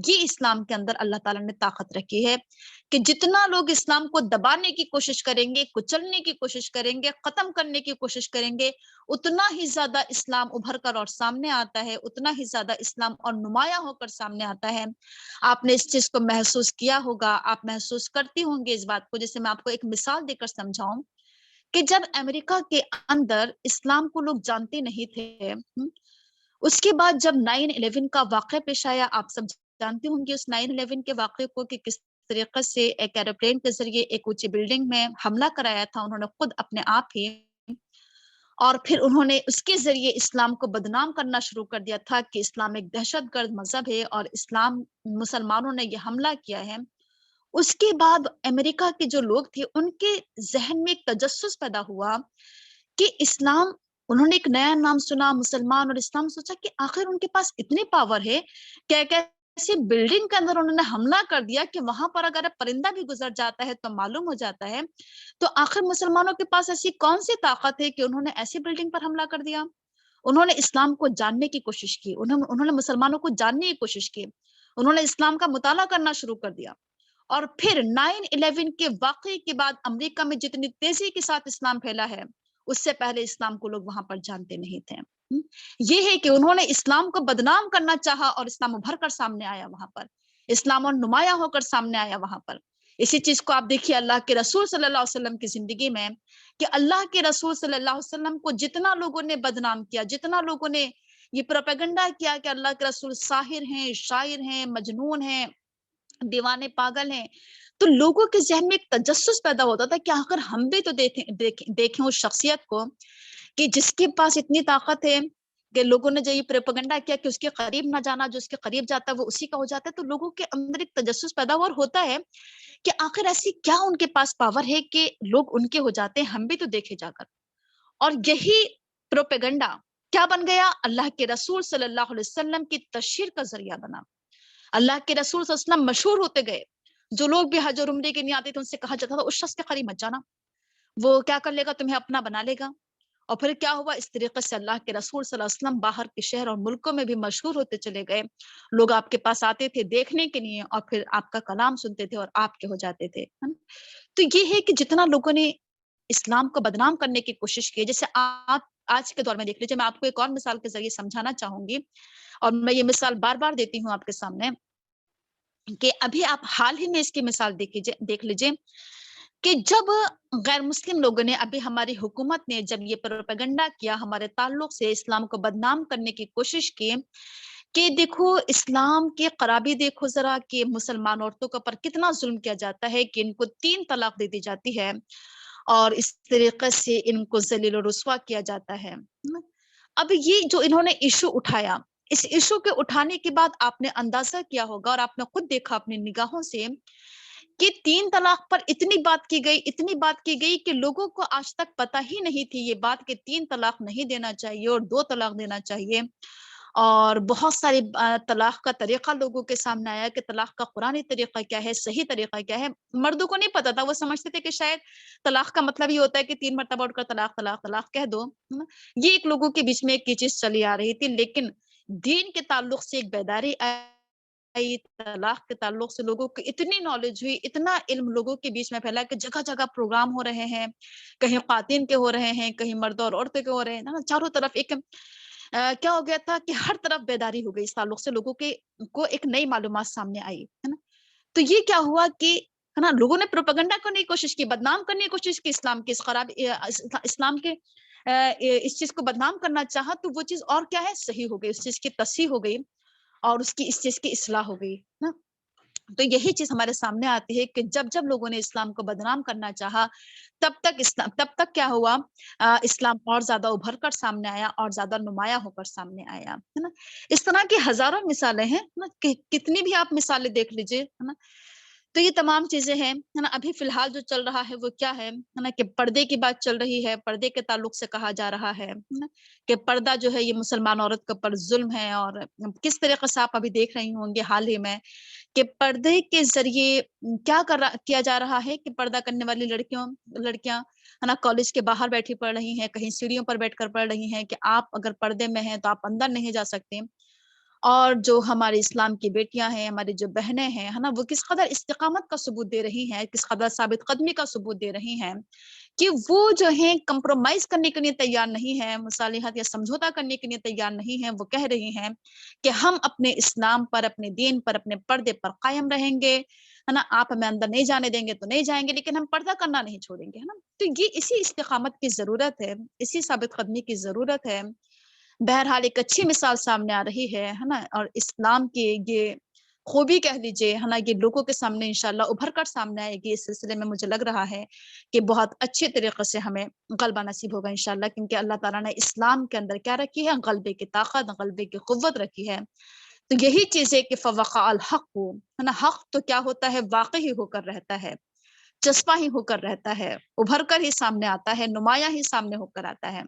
یہ اسلام کے اندر اللہ تعالیٰ نے طاقت رکھی ہے کہ جتنا لوگ اسلام کو دبانے کی کوشش کریں گے، کچلنے کی کوشش کریں گے، ختم کرنے کی کوشش کریں گے، اتنا ہی زیادہ اسلام ابھر کر اور سامنے آتا ہے، اتنا ہی زیادہ اسلام اور نمایاں ہو کر سامنے آتا ہے. آپ نے اس چیز کو محسوس کیا ہوگا، آپ محسوس کرتی ہوں گے اس بات کو. جیسے میں آپ کو ایک مثال دے کر سمجھاؤں کہ جب امریکہ کے اندر اسلام کو لوگ جانتے نہیں تھے، اس کے بعد جب 9/11 کا واقعہ پیش آیا، آپ سب جانتے ہوں گے اس 9/11 کے واقعے کو کہ کس طریقے سے ایک ایروپلین کے ذریعے ایک اونچی بلڈنگ میں حملہ کرایا تھا انہوں نے خود اپنے آپ ہی، اور پھر انہوں نے اس کے ذریعے اسلام کو بدنام کرنا شروع کر دیا تھا کہ اسلام ایک دہشت گرد مذہب ہے اور اسلام مسلمانوں نے یہ حملہ کیا ہے. اس کے بعد امریکہ کے جو لوگ تھے ان کے ذہن میں ایک تجسس پیدا ہوا کہ اسلام، انہوں نے ایک نیا نام سنا مسلمان اور اسلام، سوچا کہ آخر ان کے پاس اتنی پاور ہے کہ ایک ایسی بلڈنگ کے اندر انہوں نے حملہ کر دیا کہ وہاں پر اگر پرندہ بھی گزر جاتا ہے تو معلوم ہو جاتا ہے. تو آخر مسلمانوں کے پاس ایسی کون سی طاقت ہے کہ انہوں نے ایسی بلڈنگ پر حملہ کر دیا. انہوں نے اسلام کو جاننے کی کوشش کی، انہوں نے مسلمانوں کو جاننے کی کوشش کی، انہوں نے اسلام کا مطالعہ کرنا شروع کر دیا. اور پھر 9/11 کے واقعے کے بعد امریکہ میں جتنی تیزی کے ساتھ اسلام پھیلا ہے، اس سے پہلے اسلام کو لوگ وہاں پر جانتے نہیں تھے. یہ ہے کہ انہوں نے اسلام کو بدنام کرنا چاہا اور اسلام ابھر کر سامنے آیا وہاں پر، اسلام اور نمایاں ہو کر سامنے آیا وہاں پر. اسی چیز کو آپ دیکھیے اللہ کے رسول صلی اللہ علیہ وسلم کی زندگی میں کہ اللہ کے رسول صلی اللہ علیہ وسلم کو جتنا لوگوں نے بدنام کیا، جتنا لوگوں نے یہ پروپیگنڈا کیا کہ اللہ کے رسول ساحر ہیں، شاعر ہیں، مجنون ہیں، دیوانے پاگل ہیں، تو لوگوں کے ذہن میں ایک تجسس پیدا ہوتا تھا کہ آخر ہم بھی تو دیکھیں اس شخصیت کو کہ جس کے پاس اتنی طاقت ہے کہ لوگوں نے جو یہ پروپیگنڈا کیا کہ اس کے قریب نہ جانا، جو اس کے قریب جاتا ہے وہ اسی کا ہو جاتا ہے. تو لوگوں کے اندر ایک تجسس پیدا ہوا اور ہوتا ہے کہ آخر ایسی کیا ان کے پاس پاور ہے کہ لوگ ان کے ہو جاتے ہیں، ہم بھی تو دیکھے جا کر. اور یہی پروپیگنڈا کیا بن گیا؟ اللہ کے رسول صلی اللہ علیہ وسلم کی تشہیر کا ذریعہ بنا. اللہ کے رسول صلی اللہ علیہ وسلم مشہور ہوتے گئے. جو لوگ بھی حج اور عمرے کے نہیں آتے تھے ان سے کہا جاتا تھا اس شخص کے قریب مت جانا، وہ کیا کر لے گا، تمہیں اپنا بنا لے گا. اور پھر کیا ہوا؟ اس طریقے سے اللہ کے رسول صلی اللہ علیہ وسلم باہر کے شہر اور ملکوں میں بھی مشہور ہوتے چلے گئے. لوگ آپ کے پاس آتے تھے دیکھنے کے لیے اور پھر آپ کا کلام سنتے تھے اور آپ کے ہو جاتے تھے. تو یہ ہے کہ جتنا لوگوں نے اسلام کو بدنام کرنے کی کوشش کی، جیسے آپ آج کے دور میں دیکھ لیجیے، میں آپ کو ایک اور مثال کے ذریعے سمجھانا چاہوں گی اور میں یہ مثال بار بار دیتی ہوں آپ کے سامنے کہ ابھی آپ حال ہی میں اس کی مثال دیکھ لیجیے کہ جب غیر مسلم لوگوں نے، ابھی ہماری حکومت نے جب یہ پروپیگنڈا کیا ہمارے تعلق سے، اسلام کو بدنام کرنے کی کوشش کی کہ دیکھو اسلام کے قرابی دیکھو ذرا کہ مسلمان عورتوں کے اوپر کتنا ظلم کیا جاتا ہے کہ ان کو 3 طلاق دے دی جاتی ہے اور اس طریقے سے ان کو ذلیل و رسوا کیا جاتا ہے. اب یہ جو انہوں نے ایشو اٹھایا، اس ایشو کے اٹھانے کے بعد آپ نے اندازہ کیا ہوگا اور آپ نے خود دیکھا اپنی نگاہوں سے کہ 3 طلاق پر اتنی بات کی گئی کہ لوگوں کو آج تک پتہ ہی نہیں تھی یہ بات کہ 3 طلاق نہیں دینا چاہیے اور 2 طلاق دینا چاہیے. اور بہت ساری طلاق کا طریقہ لوگوں کے سامنے آیا کہ طلاق کا قرآنی طریقہ کیا ہے، صحیح طریقہ کیا ہے. مردوں کو نہیں پتا تھا، وہ سمجھتے تھے کہ شاید طلاق کا مطلب یہ ہوتا ہے کہ 3 مرتبہ اٹھ کر طلاق طلاق طلاق کہہ دو، ہے نا. یہ ایک لوگوں کے بیچ میں ایک یہ چیز چلی آ رہی تھی، لیکن دین کے تعلق سے ایک بیداری آئی، طلاق کے تعلق سے لوگوں کو اتنی نالج ہوئی، اتنا علم لوگوں کے بیچ میں پھیلا کہ جگہ جگہ پروگرام ہو رہے ہیں، کہیں خواتین کے ہو رہے ہیں، کہیں مرد اور عورتوں کے ہو رہے ہیں نا. چاروں طرف ایک کیا ہو گیا تھا کہ ہر طرف بیداری ہو گئی اس تعلق سے، لوگوں کے کو ایک نئی معلومات سامنے آئی، ہے نا. تو یہ کیا ہوا کہ ہے نا، لوگوں نے پروپیگنڈا کرنے کی کوشش کی، بدنام کرنے کی کوشش کی اسلام کی، اس خراب اسلام کے اس چیز کو بدنام کرنا چاہا، تو وہ چیز اور کیا ہے، صحیح ہو گئی، اس چیز کی تصحیح ہو گئی اور اس کی اس چیز کی اصلاح ہو گئی نا. تو یہی چیز ہمارے سامنے آتی ہے کہ جب جب لوگوں نے اسلام کو بدنام کرنا چاہا، تب تک کیا ہوا، اسلام اور زیادہ ابھر کر سامنے آیا اور زیادہ نمایاں ہو کر سامنے آیا، ہے نا. اس طرح کی ہزاروں مثالیں ہیں نا، کتنی بھی آپ مثالیں دیکھ لیجئے، ہے نا. تو یہ تمام چیزیں ہیں، ہے نا. ابھی فی الحال جو چل رہا ہے وہ کیا ہے نا، کہ پردے کی بات چل رہی ہے، پردے کے تعلق سے کہا جا رہا ہے نا، کہ پردہ جو ہے یہ مسلمان عورت کے اوپر ظلم ہے. اور کس طریقے سے آپ ابھی دیکھ رہی ہوں گے حال ہی میں کہ پردے کے ذریعے کیا جا رہا ہے کہ پردہ کرنے والی لڑکیاں ہے نا، کالج کے باہر بیٹھی پڑھ رہی ہیں، کہیں سیڑھیوں پر بیٹھ کر پڑھ رہی ہیں کہ آپ اگر پردے میں ہیں تو آپ اندر نہیں جا سکتے. اور جو ہمارے اسلام کی بیٹیاں ہیں، ہماری جو بہنیں ہیں، ہے نا، وہ کس قدر استقامت کا ثبوت دے رہی ہیں، کس قدر ثابت قدمی کا ثبوت دے رہی ہیں کہ وہ جو ہیں کمپرومائز کرنے کے لیے تیار نہیں ہیں، مصالحت یا سمجھوتا کرنے کے لیے تیار نہیں ہیں. وہ کہہ رہی ہیں کہ ہم اپنے اسلام پر، اپنے دین پر، اپنے پردے پر قائم رہیں گے، ہے نا. آپ ہمیں اندر نہیں جانے دیں گے تو نہیں جائیں گے، لیکن ہم پردہ کرنا نہیں چھوڑیں گے، ہے نا. تو یہ اسی استقامت کی ضرورت ہے، اسی ثابت قدمی کی ضرورت ہے. بہرحال ایک اچھی مثال سامنے آ رہی ہے نا. اور اسلام کی یہ خوبی کہہ لیجئے، ہے نا، یہ لوگوں کے سامنے انشاءاللہ ابھر کر سامنے آئے گی. اس سلسلے میں مجھے لگ رہا ہے کہ بہت اچھے طریقے سے ہمیں غلبہ نصیب ہوگا انشاءاللہ، کیونکہ اللہ تعالیٰ نے اسلام کے اندر کیا رکھی ہے، غلبے کی طاقت، غلبے کی قوت رکھی ہے. تو یہی چیز ہے کہ فوقع الحق ہو، ہے نا. حق تو کیا ہوتا ہے، واقع ہی ہو کر رہتا ہے، چسپاں ہی ہو کر رہتا ہے، ابھر کر ہی سامنے آتا ہے، نمایاں ہی سامنے ہو کر آتا ہے.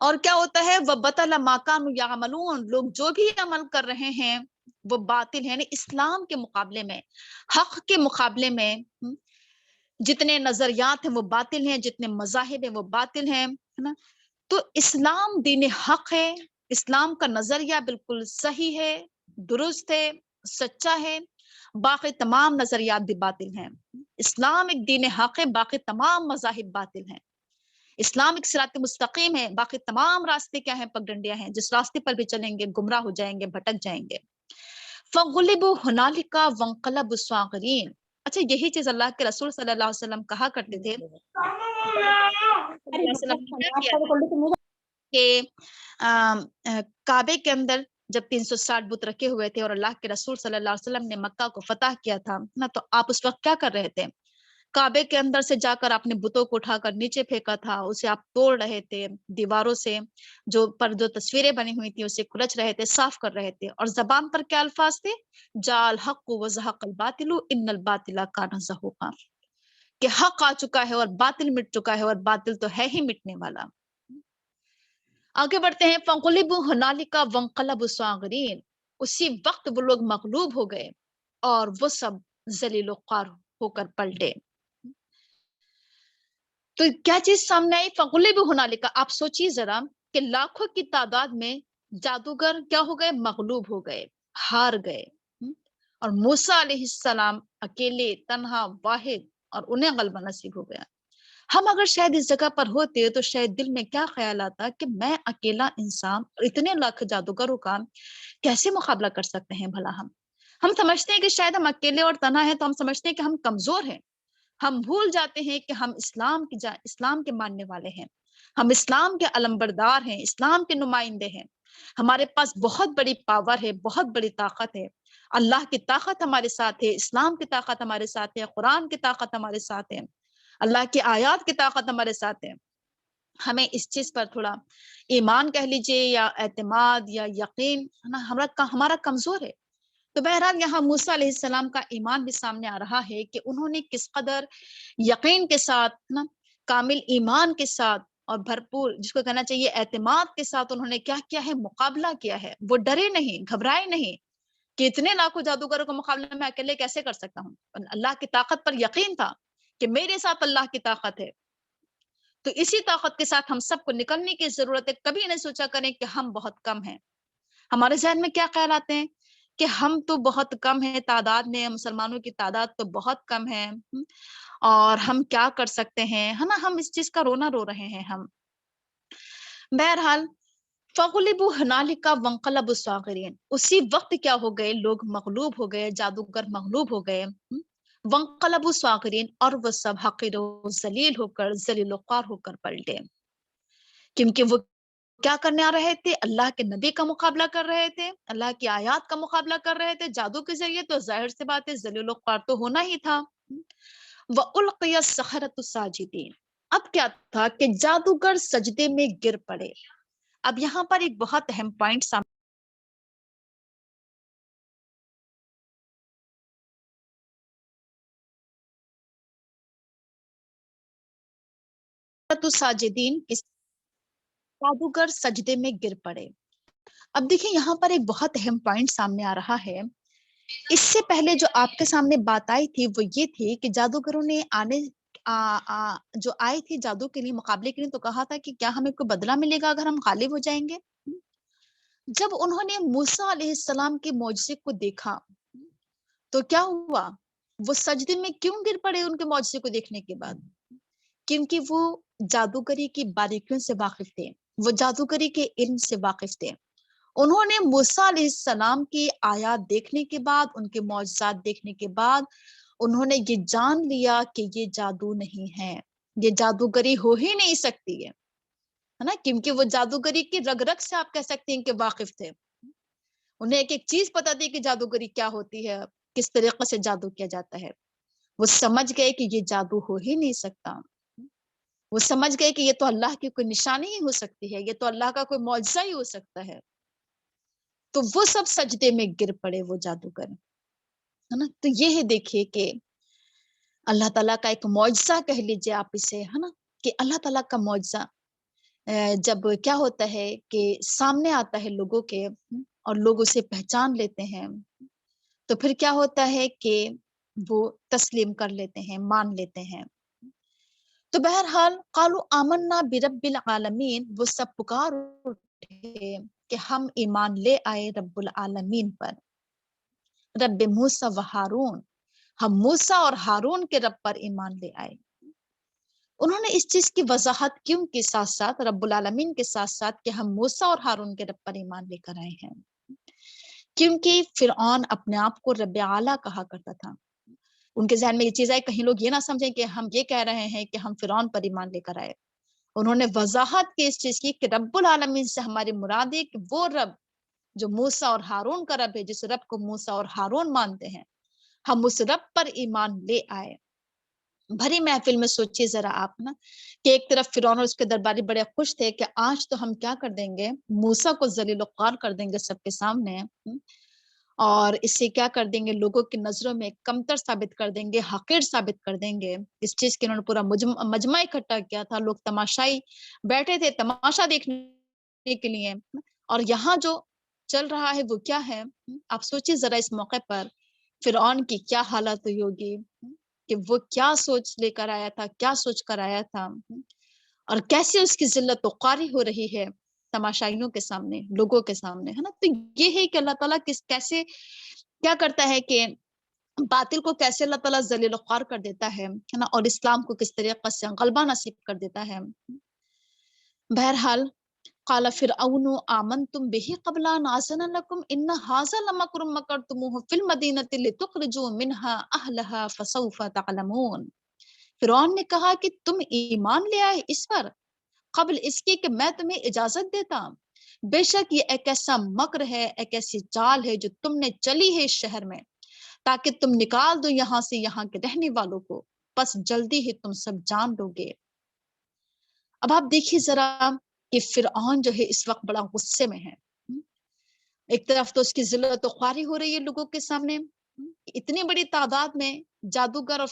اور کیا ہوتا ہے، وَبَطَلَ مَا كَانُوا يَعْمَلُونَ، لوگ جو بھی عمل کر رہے ہیں وہ باطل ہے. یعنی اسلام کے مقابلے میں، حق کے مقابلے میں جتنے نظریات ہیں وہ باطل ہیں، جتنے مذاہب ہیں وہ باطل ہیں، ہے نا. تو اسلام دین حق ہے، اسلام کا نظریہ بالکل صحیح ہے، درست ہے، سچا ہے. باقی تمام نظریات بھی باطل ہیں. اسلام ایک دین حق ہے، باقی تمام مذاہب باطل ہیں. اسلام ایک صراط مستقیم ہے، باقی تمام راستے کیا ہیں، پگڈنڈیاں ہیں. جس راستے پر بھی چلیں گے گمراہ ہو جائیں گے، بھٹک جائیں گے. فَغُلِبُوا هُنَالِكَ وَانقَلَبُوا صَاغِرِينَ. اچھا، یہی چیز اللہ کے رسول صلی اللہ علیہ وسلم کہا کرتے تھے. صلی اللہ علیہ وسلم نے کیا کیا تھا کہ کعبے کے اندر جب 360 بت رکھے ہوئے تھے اور اللہ کے رسول صلی اللہ علیہ وسلم نے مکہ کو فتح کیا تھا نا، تو آپ اس وقت کیا کر رہے تھے، کعبے کے اندر سے جا کر آپ نے بتوں کو اٹھا کر نیچے پھینکا تھا، اسے آپ توڑ رہے تھے، دیواروں سے جو تصویریں بنی ہوئی تھی اسے کلچ رہے تھے، صاف کر رہے تھے. اور زبان پر کیا الفاظ تھے، جاء الحق وزهق الباطل ان الباطل کان زہوقا، کہ حق آ چکا ہے اور باطل مٹ چکا ہے، اور باطل تو ہے ہی مٹنے والا. آگے بڑھتے ہیں. فَانقَلَبُوا هُنَالِكَ وَانقَلَبُوا صَاغِرِينَ. اسی وقت وہ لوگ مغلوب ہو گئے اور وہ سب ذلیل و خوار ہو کر پلٹے. تو کیا چیز سامنے آئی، فَغُلِبُوا هُنَالِكَ. آپ سوچیے ذرا کہ لاکھوں کی تعداد میں جادوگر کیا ہو گئے، مغلوب ہو گئے، ہار گئے. اور موسیٰ علیہ السلام اکیلے، تنہا، واحد، اور انہیں غلبہ نصیب ہو گیا. ہم اگر شاید اس جگہ پر ہوتے تو شاید دل میں کیا خیال آتا کہ میں اکیلا انسان اور اتنے لاکھ جادوگروں کا کیسے مقابلہ کر سکتے ہیں بھلا. ہم سمجھتے ہیں کہ شاید ہم اکیلے اور تنہا ہیں تو ہم سمجھتے ہیں کہ ہم کمزور ہیں. ہم بھول جاتے ہیں کہ ہم اسلام کے ماننے والے ہیں، ہم اسلام کے علمبردار ہیں، اسلام کے نمائندے ہیں. ہمارے پاس بہت بڑی پاور ہے، بہت بڑی طاقت ہے. اللہ کی طاقت ہمارے ساتھ ہے، اسلام کی طاقت ہمارے ساتھ ہے، قرآن کی طاقت ہمارے ساتھ ہے، اللہ کی آیات کی طاقت ہمارے ساتھ ہے. ہمیں اس چیز پر تھوڑا ایمان کہہ لیجئے یا اعتماد یا یقین ہمارا کمزور ہے. تو بہرحال یہاں موسیٰ علیہ السلام کا ایمان بھی سامنے آ رہا ہے کہ انہوں نے کس قدر یقین کے ساتھ نا، کامل ایمان کے ساتھ اور بھرپور، جس کو کہنا چاہیے اعتماد کے ساتھ انہوں نے کیا کیا ہے، مقابلہ کیا ہے. وہ ڈرے نہیں، گھبرائے نہیں کہ اتنے لاکھوں جادوگروں کا مقابلہ میں اکیلے کیسے کر سکتا ہوں. اللہ کی طاقت پر یقین تھا کہ میرے ساتھ اللہ کی طاقت ہے. تو اسی طاقت کے ساتھ ہم سب کو نکلنے کی ضرورت ہے. کبھی نہ سوچا کریں کہ ہم بہت کم ہیں. ہمارے ذہن میں کیا خیال آتے ہیں کہ ہم تو بہت کم ہیں تعداد میں، مسلمانوں کی تعداد تو بہت کم ہے، اور ہم کیا کر سکتے ہیں، ہے نا. ہم اس چیز کا رونا رو رہے ہیں ہم. بہرحال فغلبوا هنالك وانقلبوا صاغرین، اسی وقت کیا ہو گئے، لوگ مغلوب ہو گئے، جادوگر مغلوب ہو گئے. وانقلبوا صاغرین، اور وہ سب حقیر و ذلیل ہو کر، ذلیل و خوار ہو کر پلٹے. کیونکہ وہ کیا کرنے آ رہے تھے، اللہ کے نبی کا مقابلہ کر رہے تھے، اللہ کی آیات کا مقابلہ کر رہے تھے جادو کے ذریعے. تو ظاہر سی بات ہے ذلیل و خوار تو ہونا ہی تھا. وَأُلْقِيَ السَّحَرَةُ سَاجِدِينَ، اب کیا تھا کہ جادوگر سجدے میں گر پڑے. اب یہاں پر ایک بہت اہم پوائنٹ ساجدین، جادوگر سجدے میں گر پڑے. اب دیکھیں یہاں پر ایک بہت اہم پوائنٹ سامنے آ رہا ہے. اس سے پہلے جو آپ کے سامنے بات آئی تھی وہ یہ تھی کہ جادوگروں نے جو آئے تھے جادو کے لیے، مقابلے کے لیے، تو کہا تھا کہ کیا ہمیں کوئی بدلہ ملے گا اگر ہم غالب ہو جائیں گے. جب انہوں نے موسیٰ علیہ السلام کے معجزے کو دیکھا تو کیا ہوا، وہ سجدے میں کیوں گر پڑے ان کے معجزے کو دیکھنے کے بعد؟ کیونکہ وہ جادوگری کی باریکیوں سے واقف تھے، وہ جادوگری کے علم سے واقف تھے. انہوں نے موسیٰ علیہ السلام کی آیات دیکھنے کے بعد، ان کے معجزات دیکھنے کے بعد، انہوں نے یہ جان لیا کہ یہ جادو نہیں ہے، یہ جادوگری ہو ہی نہیں سکتی ہے نا. کیونکہ وہ جادوگری کی رگ رگ سے آپ کہہ سکتے ہیں کہ واقف تھے. انہیں ایک ایک چیز پتا تھی کہ جادوگری کیا ہوتی ہے، کس طریقے سے جادو کیا جاتا ہے. وہ سمجھ گئے کہ یہ جادو ہو ہی نہیں سکتا. وہ سمجھ گئے کہ یہ تو اللہ کی کوئی نشانی ہی ہو سکتی ہے، یہ تو اللہ کا کوئی معجزہ ہی ہو سکتا ہے. تو وہ سب سجدے میں گر پڑے، وہ جادوگر، ہے نا. تو یہ ہے دیکھیے کہ اللہ تعالیٰ کا ایک معجزہ کہہ لیجیے آپ اسے، ہے نا، کہ اللہ تعالیٰ کا معجزہ جب کیا ہوتا ہے کہ سامنے آتا ہے لوگوں کے اور لوگ اسے پہچان لیتے ہیں، تو پھر کیا ہوتا ہے کہ وہ تسلیم کر لیتے ہیں، مان لیتے ہیں. تو بہرحال قالوا آمنا برب العالمین، وہ سب پکار اٹھے کہ ہم ایمان لے آئے رب العالمین پر، رب موسیٰ و ہارون، ہم موسیٰ اور ہارون کے رب پر ایمان لے آئے. انہوں نے اس چیز کی وضاحت کیوں کی ساتھ ساتھ، رب العالمین کے ساتھ ساتھ، کہ ہم موسیٰ اور ہارون کے رب پر ایمان لے کر آئے ہیں. کیونکہ فرعون اپنے آپ کو رب اعلیٰ کہا کرتا تھا. ان کے ذہن میں یہ چیز ہے، کہیں لوگ یہ نہ سمجھیں کہ ہم یہ کہہ رہے ہیں کہ ہم فرعون پر ایمان لے کر آئے. انہوں نے وضاحت کی اس چیز کی کہ رب العالمین سے ہماری مراد ہے کہ وہ رب جو موسیٰ اور ہارون کا رب ہے، جس رب کو موسیٰ اور ہارون مانتے ہیں، ہم اس رب پر ایمان لے آئے. بھری محفل میں سوچیے ذرا آپ نا، کہ ایک طرف فرعون اور اس کے درباری بڑے خوش تھے کہ آج تو ہم کیا کر دیں گے، موسیٰ کو ذلیل و خوار کر دیں گے سب کے سامنے، اور اس سے کیا کر دیں گے، لوگوں کی نظروں میں کمتر ثابت کر دیں گے، حقیر ثابت کر دیں گے. اس چیز کے انہوں نے پورا مجمع اکٹھا کیا تھا. لوگ تماشائی بیٹھے تھے تماشا دیکھنے کے لیے. اور یہاں جو چل رہا ہے وہ کیا ہے، آپ سوچیے ذرا اس موقع پر فرعون کی کیا حالت ہوئی ہوگی، کہ وہ کیا سوچ لے کر آیا تھا، کیا سوچ کر آیا تھا، اور کیسے اس کی ذلت و خواری ہو رہی ہے تماشائیوں کے سامنے، لوگوں کے سامنے، ہے نا. تو یہ ہے کہ اللہ تعالیٰ کیسے کیا کرتا ہے کہ باطل کو کیسے اللہ تعالیٰ ذلیل و خوار کر دیتا ہے نا، اور اسلام کو کس طریقے سے غلبہ نصیب کر دیتا ہے. بہرحال قال فرعون آمنتم به قبل ان آذن لكم ان هذا لمكر مكرتموه في المدينة لتخرجوا منها اهلها فسوف تعلمون. فرعون نے کہا کہ تم ایمان لے آئے اس پر قبل اس کے کہ میں تمہیں اجازت دیتا. بے شک یہ ایک ایسا مکر ہے، ایک ایسی چال ہے جو تم نے چلی ہے اس شہر میں، تاکہ تم نکال دو یہاں سے یہاں کے رہنے والوں کو، پس جلدی ہی تم سب جان لو گے. اب آپ دیکھیے ذرا کہ فرعون جو ہے اس وقت بڑا غصے میں ہے. ایک طرف تو اس کی ذلت و خواری ہو رہی ہے لوگوں کے سامنے، اتنی بڑی تعداد میں جادوگر اور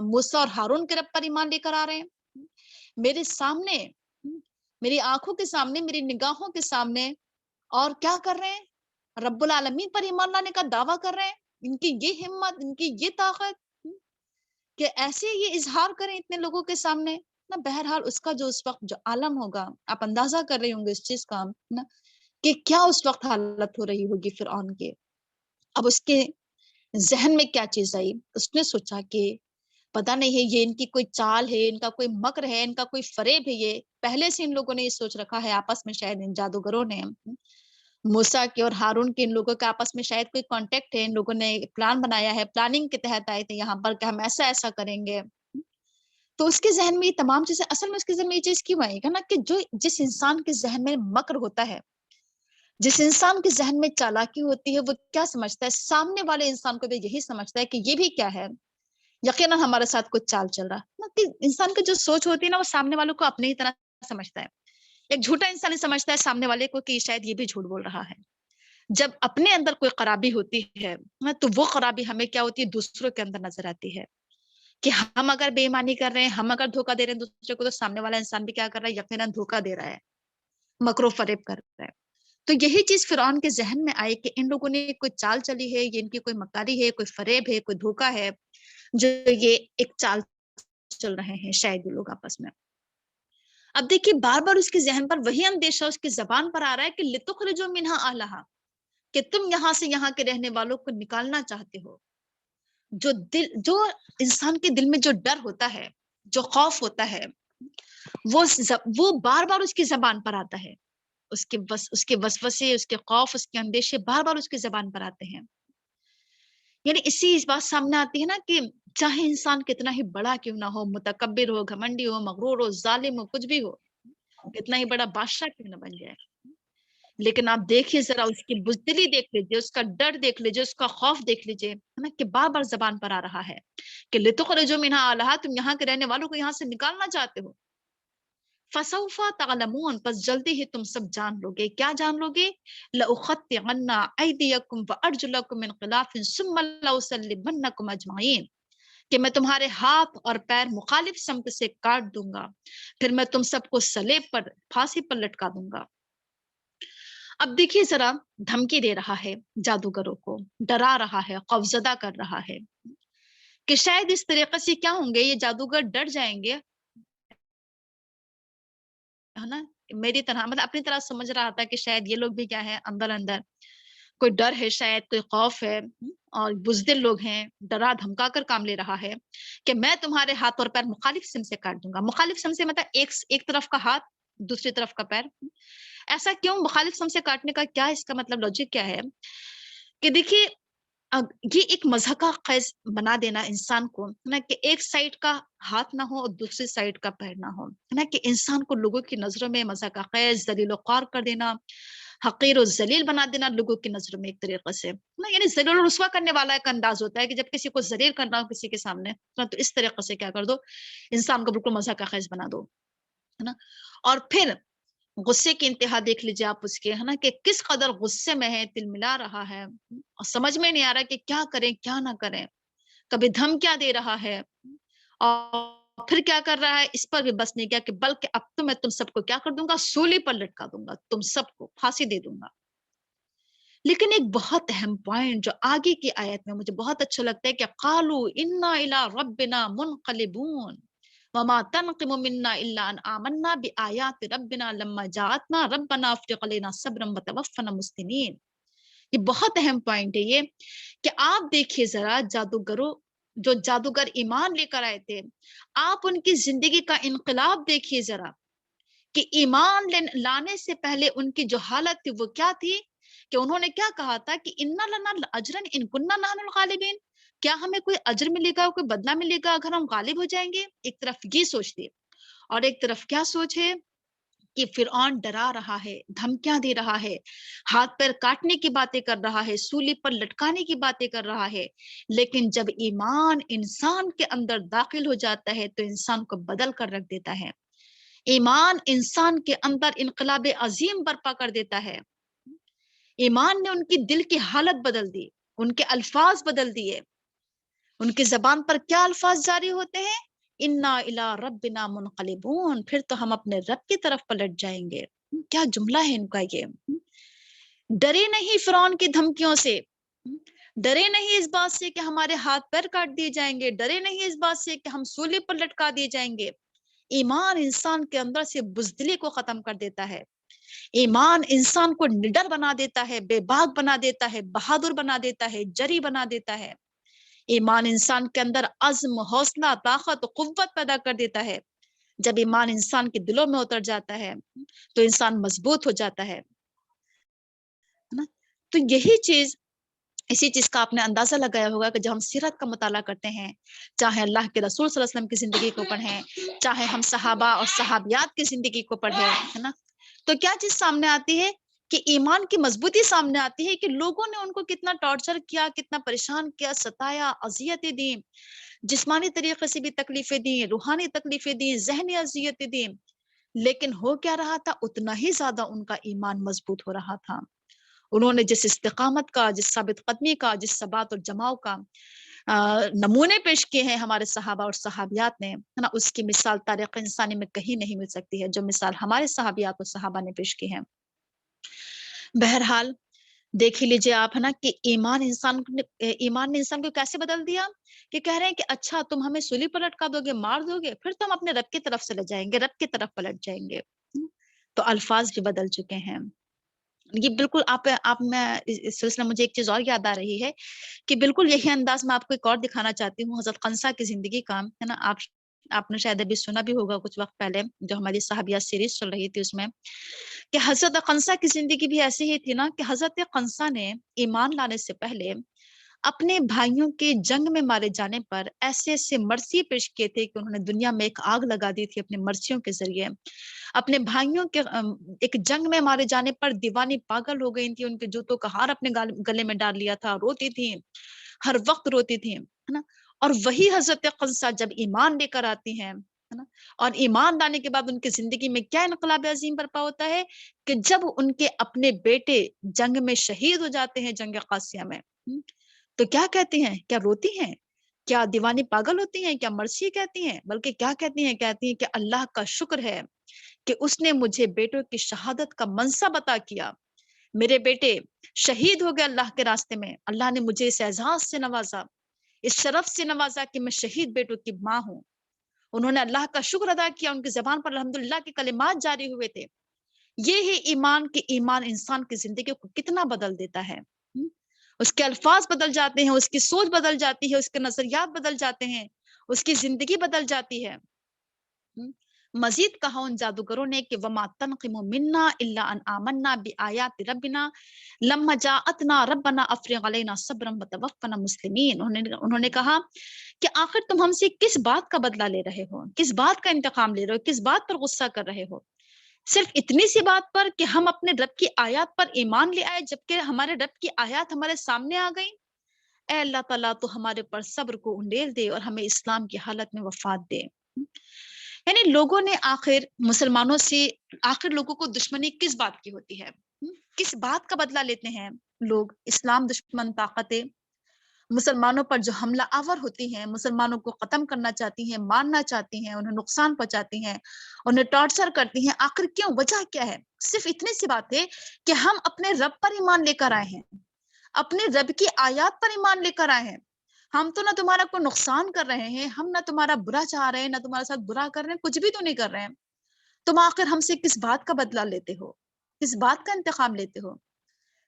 موسیٰ اور ہارون کے رب پر ایمان لے کر آ رہے ہیں. میرے سامنے میری آنکھوں کے سامنے، میری نگاہوں کے سامنے، اور کیا کر رہے ہیں؟ رب العالمین پر ایمان لانے کا دعویٰ کر رہے ہیں. ان کی یہ ہمت، ان کی یہ طاقت کہ ایسے یہ اظہار کریں اتنے لوگوں کے سامنے نا. بہرحال اس کا جو اس وقت جو عالم ہوگا، آپ اندازہ کر رہے ہوں گے اس چیز کا نا، کہ کیا اس وقت حالت ہو رہی ہوگی فرعون کے. اب اس کے ذہن میں کیا چیز آئی؟ اس نے سوچا کہ پتہ نہیں ہے یہ ان کی کوئی چال ہے، ان کا کوئی مکر ہے، ان کا کوئی فریب ہے. یہ پہلے سے ان لوگوں نے یہ سوچ رکھا ہے آپس میں، شاید ان جادوگروں نے، موسیٰ کے اور ہارون کے، ان لوگوں کے آپس میں شاید کوئی کانٹیکٹ ہے. ان لوگوں نے پلان بنایا ہے، پلاننگ کے تحت آئے تھے یہاں پر کہ ہم ایسا ایسا کریں گے. تو اس کے ذہن میں یہ تمام چیزیں، اصل میں اس کے ذہن میں یہ چیز کیوں آئے گا نا کہ جس انسان کے ذہن میں مکر ہوتا ہے، جس انسان کے ذہن میں چالاکی ہوتی ہے، وہ کیا سمجھتا ہے؟ سامنے والے انسان کو بھی یہی سمجھتا ہے کہ یہ بھی کیا ہے، یقیناً ہمارے ساتھ کچھ چال چل رہا ہے. کہ انسان کی جو سوچ ہوتی ہے نا، وہ سامنے والوں کو اپنے ہی طرح سمجھتا ہے. ایک جھوٹا انسان سمجھتا ہے سامنے والے کو کہ شاید یہ بھی جھوٹ بول رہا ہے. جب اپنے اندر کوئی خرابی ہوتی ہے تو وہ خرابی ہمیں کیا ہوتی ہے؟ دوسروں کے اندر نظر آتی ہے. کہ ہم اگر بے ایمانی کر رہے ہیں، ہم اگر دھوکہ دے رہے ہیں دوسرے کو، تو سامنے والا انسان بھی کیا کر رہا ہے؟ یقیناً دھوکہ دے رہا ہے، مکر و فریب کر رہا ہے. تو یہی چیز فرعون کے ذہن میں آئی کہ ان لوگوں نے کوئی چال چلی ہے، یہ ان کی کوئی مکاری ہے، کوئی فریب ہے، کوئی دھوکہ ہے، جو یہ ایک چال چل رہے ہیں شاید یہ لوگ آپس میں. اب دیکھیے بار بار اس کے ذہن پر وہی اندیشہ اس کی زبان پر آ رہا ہے کہ لِتُخْرِجُوا مِنْهَا أَهْلَهَا، کہ تم یہاں سے یہاں کے رہنے والوں کو نکالنا چاہتے ہو. جو انسان کے دل میں جو ڈر ہوتا ہے، جو خوف ہوتا ہے، وہ بار بار اس کی زبان پر آتا ہے. اس کے وسوسے، اس کے خوف، اس کے اندیشے بار بار اس کی زبان پر آتے ہیں. یعنی اسی اس بات سامنے آتی ہے نا کہ چاہے انسان کتنا ہی بڑا کیوں نہ ہو، متکبر ہو، گھمنڈی ہو، مغرور ہو، ظالم ہو، کچھ بھی ہو، کتنا ہی بڑا بادشاہ کیوں نہ بن جائے، لیکن آپ دیکھیے ذرا اس کی بزدلی دیکھ لیجیے، اس کا ڈر دیکھ لیجیے، اس کا خوف دیکھ لیجیے، ہے نا، کہ بار بار زبان پر آ رہا ہے کہ لِتُخْرِجُوا مِنْهَا أَهْلَهَا، تم یہاں کے رہنے والوں کو یہاں سے نکالنا چاہتے ہو. فَسَوْفَ تَعْلَمُونَ، پس جلدی ہی تم سب جان لو گے. کیا جان لو گے؟ لَأُخَطِّعَنَّ أَيْدِيَكُمْ وَأَرْجُلَكُمْ مِنْ خِلَافٍ ثُمَّ لَأُصَلِّبَنَّكُمْ أَجْمَعِينَ، کہ میں تمہارے ہاتھ اور پیر مخالف سمت سے کاٹ دوں گا، پھر میں تم سب کو صلیب پر، پھانسی پر لٹکا دوں گا. اب دیکھیے ذرا، دھمکی دے رہا ہے جادوگروں کو، ڈرا رہا ہے، خوفزدہ کر رہا ہے کہ شاید اس طریقے سے کیا ہوں گے، یہ جادوگر ڈر جائیں گے، ہے نا، میری طرح، مطلب اپنی طرح سمجھ رہا تھا کہ شاید یہ لوگ بھی کیا ہے، اندر اندر کوئی ڈر ہے، شاید کوئی خوف ہے، اور بزدل لوگ ہیں، ڈرا دھمکا کر کام لے رہا ہے کہ میں تمہارے ہاتھ اور پیر مخالف سم سے کاٹ دوں گا. مخالف سم سے مطلب ایک طرف کا ہاتھ، دوسری طرف کا پیر. ایسا کیوں مخالف سم سے کاٹنے کا کیا اس کا مطلب لاجک کیا ہے؟ کہ دیکھیے یہ ایک مضحکہ خیز بنا دینا انسان کو، ہے نا، کہ ایک سائیڈ کا ہاتھ نہ ہو اور دوسری سائیڈ کا پیر نہ ہو، ہے نا، کہ انسان کو لوگوں کی نظروں میں مضحکہ خیز، ذلیل و خوار کر دینا، حقیر و ذلیل بنا دینا لوگوں کی نظروں میں ایک طریقے سے نا. یعنی ذلیل و رسوا کرنے والا ایک انداز ہوتا ہے کہ جب کسی کو ذلیل کرنا ہو کسی کے سامنے نا، تو اس طریقے سے کیا کر دو، انسان کو بالکل مضحکہ خیز بنا دو، ہے نا. اور پھر غصے کی انتہا دیکھ لیجیے آپ اس کے، ہے نا، کہ کس قدر غصے میں ہے، تل ملا رہا ہے، اور سمجھ میں نہیں آ رہا کہ کیا کریں کیا نہ کریں. کبھی دھمکیاں دے رہا ہے، اور پھر کیا کر رہا ہے، اس پر بھی بس نہیں کیا کہ بلکہ اب تو میں تم سب کو کیا کر دوں گا، سولی پر لٹکا دوں گا، تم سب کو پھانسی دے دوں گا. لیکن ایک بہت اہم پوائنٹ جو آگے کی آیت میں مجھے بہت اچھا لگتا ہے کہ قالوا انا الی ربنا منقلبون وما تنقم منا الا ان آمنا بآیات ربنا لما جاءتنا ربنا افرغ علينا صبرا وتوفنا مسلمین. یہ بہت اہم پوائنٹ ہے یہ، کہ آپ دیکھیے ذرا جادوگروں، جو جادوگر ایمان لے کر آئے تھے، آپ ان کی زندگی کا انقلاب دیکھیے ذرا، کہ ایمان لانے سے پہلے ان کی جو حالت تھی وہ کیا تھی، کہ انہوں نے کیا کہا تھا کہ انا لنا اجرا ان کننا نحن الغالبین، کیا ہمیں کوئی اجر ملے گا، کوئی بدلہ ملے گا اگر ہم غالب ہو جائیں گے. ایک طرف یہ سوچ تھی، اور ایک طرف کیا سوچ ہے کہ فرعون ڈرا رہا ہے، دھمکیاں دے رہا ہے، ہاتھ پیر کاٹنے کی باتیں کر رہا ہے، سولی پر لٹکانے کی باتیں کر رہا ہے. لیکن جب ایمان انسان کے اندر داخل ہو جاتا ہے تو انسان کو بدل کر رکھ دیتا ہے. ایمان انسان کے اندر انقلاب عظیم برپا کر دیتا ہے. ایمان نے ان کی دل کی حالت بدل دی، ان کے الفاظ بدل دیے. ان کی زبان پر کیا الفاظ جاری ہوتے ہیں؟ انا الی ربنا منقلبون، پھر تو ہم اپنے رب کی طرف پلٹ جائیں گے۔ کیا جملہ ہے ان کا یہ! ڈرے نہیں فرعون کی دھمکیوں سے، ڈرے نہیں اس بات سے کہ ہمارے ہاتھ پیر کاٹ دیے جائیں گے، ڈرے نہیں اس بات سے کہ ہم سولی پر لٹکا دیے جائیں گے۔ ایمان انسان کے اندر سے بزدلی کو ختم کر دیتا ہے، ایمان انسان کو نڈر بنا دیتا ہے، بے باک بنا دیتا ہے، بہادر بنا دیتا ہے، جری بنا دیتا ہے۔ ایمان انسان کے اندر عزم، حوصلہ، طاقت، قوت پیدا کر دیتا ہے۔ جب ایمان انسان کے دلوں میں اتر جاتا ہے تو انسان مضبوط ہو جاتا ہے نا؟ تو یہی چیز، اسی چیز کا آپ نے اندازہ لگایا ہوگا کہ جب ہم سیرت کا مطالعہ کرتے ہیں، چاہے اللہ کے رسول صلی اللہ علیہ وسلم کی زندگی کو پڑھیں، چاہے ہم صحابہ اور صحابیات کی زندگی کو پڑھیں، ہے نا، تو کیا چیز سامنے آتی ہے کہ ایمان کی مضبوطی سامنے آتی ہے کہ لوگوں نے ان کو کتنا ٹارچر کیا، کتنا پریشان کیا، ستایا، اذیتیں دی، جسمانی طریقے سے بھی تکلیفیں دی، روحانی تکلیفیں دی، ذہنی اذیتیں دی، لیکن ہو کیا رہا تھا؟ اتنا ہی زیادہ ان کا ایمان مضبوط ہو رہا تھا۔ انہوں نے جس استقامت کا، جس ثابت قدمی کا، جس ثبات اور جماؤ کا نمونے پیش کیے ہیں ہمارے صحابہ اور صحابیات نے، ہے نا، اس کی مثال تاریخ انسانی میں کہیں نہیں مل سکتی ہے جو مثال ہمارے صحابیات اور صحابہ نے پیش کی ہے۔ بہرحال دیکھ ہی لیجیے آپ، ہے نا، کہ ایمان نے انسان کو کیسے بدل دیا کہ کہہ رہے ہیں کہ اچھا تم ہمیں سولی پر لٹکا دو گے، مار دو گے، پھر تم اپنے رب کی طرف چلے جائیں گے، رب کی طرف پلٹ جائیں گے۔ تو الفاظ بھی بدل چکے ہیں۔ یہ بالکل آپ میں اس سلسلے میں مجھے ایک چیز اور یاد آ رہی ہے کہ بالکل یہی انداز میں آپ کو ایک اور دکھانا چاہتی ہوں حضرت قنصہ کی زندگی کا، ہے نا۔ آپ نے شاید ابھی سنا بھی ہوگا کچھ وقت پہلے جو ہماری صحابیات سیریز چل رہی تھی، اس میں کہ حضرت قنصہ کی زندگی بھی ایسی ہی تھی نا، کہ حضرت قنصہ نے ایمان لانے سے پہلے اپنے بھائیوں کے جنگ میں مارے جانے پر ایسے ایسے مرثیے پیش کیے تھے کہ انہوں نے دنیا میں ایک آگ لگا دی تھی اپنے مرثیوں کے ذریعے۔ اپنے بھائیوں کے ایک جنگ میں مارے جانے پر دیوانی پاگل ہو گئی تھی، ان کے جوتوں کا ہار اپنے گلے میں ڈال لیا تھا، روتی تھی، ہر وقت روتی تھی، ہے نا۔ اور وہی حضرت قنصہ جب ایمان لے کر آتی ہیں، ہے نا، اور ایمان لانے کے بعد ان کی زندگی میں کیا انقلاب عظیم برپا ہوتا ہے کہ جب ان کے اپنے بیٹے جنگ میں شہید ہو جاتے ہیں، جنگ قادسیہ میں، تو کیا کہتی ہیں؟ کیا روتی ہیں؟ کیا دیوانی پاگل ہوتی ہیں؟ کیا مرثیے کہتی ہیں؟ بلکہ کیا کہتی ہیں؟ کہتی ہیں کہ اللہ کا شکر ہے کہ اس نے مجھے بیٹوں کی شہادت کا منصب عطا کیا، میرے بیٹے شہید ہو گئے اللہ کے راستے میں، اللہ نے مجھے اس اعزاز سے نوازا، اس شرف سے نوازا کہ میں شہید بیٹوں کی ماں ہوں۔ انہوں نے اللہ کا شکر ادا کیا، ان کی زبان پر الحمدللہ کے کلمات جاری ہوئے تھے۔ یہ ہی ایمان کہ ایمان انسان کی زندگی کو کتنا بدل دیتا ہے، اس کے الفاظ بدل جاتے ہیں، اس کی سوچ بدل جاتی ہے، اس کے نظریات بدل جاتے ہیں، اس کی زندگی بدل جاتی ہے۔ مزید کہا ان جادوگروں نے کہ وَمَا تَنْقِمُ مِنَّا إِلَّا أَنْ آمَنَّا بِآيَاتِ رَبِّنَا لَمَّا جَاءَتْنَا رَبَّنَا أَفْرِغْ عَلَيْنَا صَبْرًا وَتَوَفَّنَا مُسْلِمِينَ۔ انہوں نے کہا کہ آخر تم ہم سے کس بات کا بدلہ لے رہے ہو، کس بات کا انتقام لے رہے ہو، کس بات پر غصہ کر رہے ہو؟ صرف اتنی سی بات پر کہ ہم اپنے رب کی آیات پر ایمان لے آئے، جبکہ ہمارے رب کی آیات ہمارے سامنے آ گئی۔ اے اللہ تعالیٰ تو ہمارے پر صبر کو انڈیل دے اور ہمیں اسلام کی حالت میں وفات دے۔ یعنی لوگوں نے آخر مسلمانوں سے آخر لوگوں کو دشمنی کس بات کی ہوتی ہے؟ کس بات کا بدلہ لیتے ہیں لوگ؟ اسلام دشمن طاقتیں مسلمانوں پر جو حملہ آور ہوتی ہیں، مسلمانوں کو ختم کرنا چاہتی ہیں، مارنا چاہتی ہیں، انہیں نقصان پہنچاتی ہیں، انہیں ٹارچر کرتی ہیں، آخر کیوں؟ وجہ کیا ہے؟ صرف اتنی سی بات ہے کہ ہم اپنے رب پر ایمان لے کر آئے ہیں، اپنے رب کی آیات پر ایمان لے کر آئے ہیں۔ ہم تو نہ تمہارا کوئی نقصان کر رہے ہیں، ہم نہ تمہارا برا چاہ رہے ہیں، نہ تمہارے ساتھ برا کر رہے ہیں، کچھ بھی تو نہیں کر رہے ہیں۔ تم آخر ہم سے کس بات کا بدلہ لیتے ہو، کس بات کا انتقام لیتے ہو؟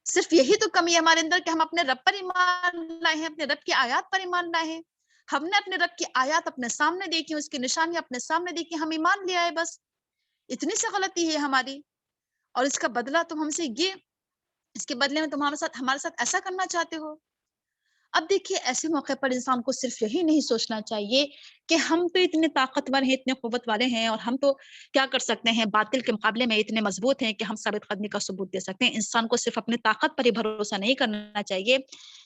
صرف یہی تو کمی ہے ہمارے اندر کہ ہم اپنے رب پر ایمان لائے ہیں، اپنے رب کی آیات پر ایمان لائے ہیں۔ ہم نے اپنے رب کی آیات اپنے سامنے دیکھی، اس کی نشانیاں اپنے سامنے دیکھی، ہم ایمان لے آئے، بس اتنی سی غلطی ہے ہماری۔ اور اس کا بدلہ تم ہم سے اس کے بدلے میں تم ہمارے ساتھ ایسا کرنا چاہتے ہو۔ اب دیکھیے ایسے موقع پر انسان کو صرف یہی نہیں سوچنا چاہیے کہ ہم تو اتنے طاقتور ہیں، اتنے قوت والے ہیں، اور ہم تو کیا کر سکتے ہیں، باطل کے مقابلے میں اتنے مضبوط ہیں کہ ہم ثابت قدمی کا ثبوت دے سکتے ہیں۔ انسان کو صرف اپنی طاقت پر ہی بھروسہ نہیں کرنا چاہیے،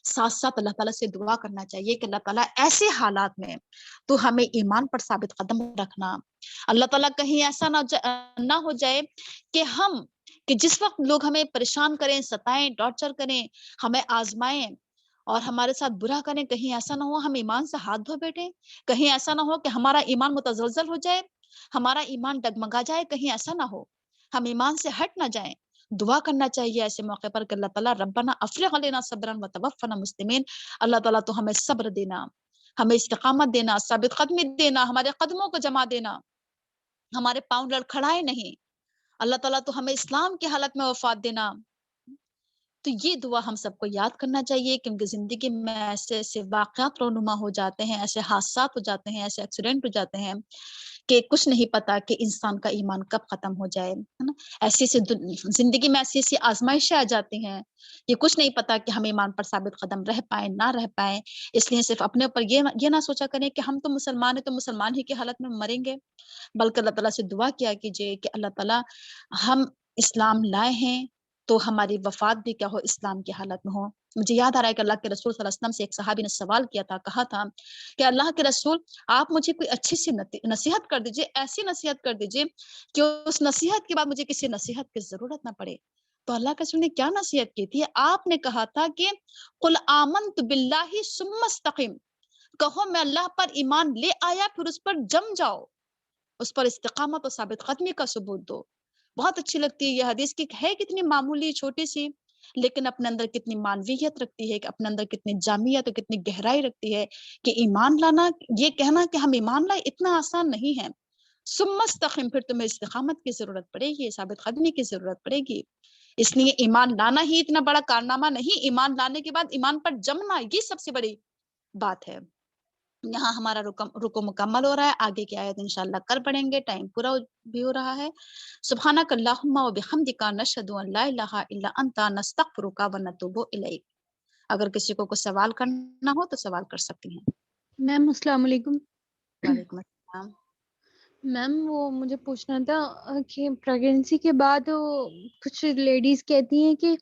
ساتھ ساتھ اللہ تعالیٰ سے دعا کرنا چاہیے کہ اللہ تعالیٰ ایسے حالات میں تو ہمیں ایمان پر ثابت قدم رکھنا۔ اللہ تعالیٰ کہیں ایسا نہ ہو جائے کہ جس وقت لوگ ہمیں پریشان کریں، ستائیں، ٹارچر کریں، ہمیں آزمائیں، اور ہمارے ساتھ برا کریں، کہیں ایسا نہ ہو ہم ایمان سے ہاتھ دھو بیٹھیں، کہیں ایسا نہ ہو کہ ہمارا ایمان متزلزل ہو جائے، ہمارا ایمان ڈگمگا جائے، کہیں ایسا نہ ہو ہم ایمان سے ہٹ نہ جائیں. دعا کرنا چاہیے ایسے موقع پر کہ اللہ تعالیٰ ربنا افرغ علینا صبرا وتوفنا مسلمین. اللہ تعالیٰ تو ہمیں صبر دینا، ہمیں استقامت دینا، ثابت قدمی دینا، ہمارے قدموں کو جما دینا، ہمارے پاؤں لڑکھڑائے نہیں. اللہ تعالیٰ تو ہمیں اسلام کی حالت میں وفات دینا. تو یہ دعا ہم سب کو یاد کرنا چاہیے، کیونکہ زندگی میں ایسے ایسے واقعات رونما ہو جاتے ہیں، ایسے حادثات ہو جاتے ہیں، ایسے ایکسیڈنٹ ہو جاتے ہیں کہ کچھ نہیں پتا کہ انسان کا ایمان کب ختم ہو جائے، ہے نا. ایسی زندگی میں ایسی ایسی آزمائشیں آ جاتی ہیں، یہ کچھ نہیں پتا کہ ہم ایمان پر ثابت قدم رہ پائیں نہ رہ پائیں. اس لیے صرف اپنے اوپر یہ نہ سوچا کریں کہ ہم تو مسلمان ہیں تو مسلمان ہی کی حالت میں مریں گے، بلکہ اللہ تعالیٰ سے دعا کیا کیجیے کہ اللہ تعالیٰ ہم اسلام لائے ہیں تو ہماری وفات بھی کیا ہو، اسلام کی حالت میں ہو. مجھے یاد آ رہا ہے کہ اللہ کے رسول صلی اللہ علیہ وسلم سے ایک صحابی نے سوال کیا تھا، کہا تھا کہ اللہ کے رسول آپ مجھے کوئی اچھی سی نصیحت کر دیجئے، ایسی نصیحت کر دیجئے کہ اس نصیحت کے بعد مجھے کسی نصیحت کی ضرورت نہ پڑے. تو اللہ کے رسول نے کیا نصیحت کی تھی؟ آپ نے کہا تھا کہ قل آمنت باللہ ثم استقم، کہو میں اللہ پر ایمان لے آیا پھر اس پر جم جاؤ، اس پر استقامت اور ثابت قدمی کا ثبوت دو. بہت اچھی لگتی ہے یہ حدیث کی ہے کتنی معمولی چھوٹی سی، لیکن اپنے اندر کتنی معنویت رکھتی ہے، کہ اپنے اندر کتنی جامعیت اور کتنی گہرائی رکھتی ہے. کہ ایمان لانا، یہ کہنا کہ ہم ایمان لائے اتنا آسان نہیں ہے. ثم استقم، پھر تمہیں استقامت کی ضرورت پڑے گی، ثابت قدمی کی ضرورت پڑے گی. اس لیے ایمان لانا ہی اتنا بڑا کارنامہ نہیں، ایمان لانے کے بعد ایمان پر جمنا یہ سب سے بڑی بات ہے. یہاں ہمارا رکو مکمل ہو رہا ہے، آگے کی آیت انشاءاللہ کل پڑھیں گے، ٹائم پورا بھی ہو رہا ہے. سبحانک اللہم و بحمدک نشہد ان لا الہ الا انت نستغفرک و نتوب الیک. اگر کسی کو کوئی سوال کرنا ہو تو سوال کر سکتی ہیں. میم السلام علیکم. وعلیکم السلام. میم وہ مجھے پوچھنا تھا کہ پریگنینسی کے بعد کچھ لیڈیز کہتی ہیں کہ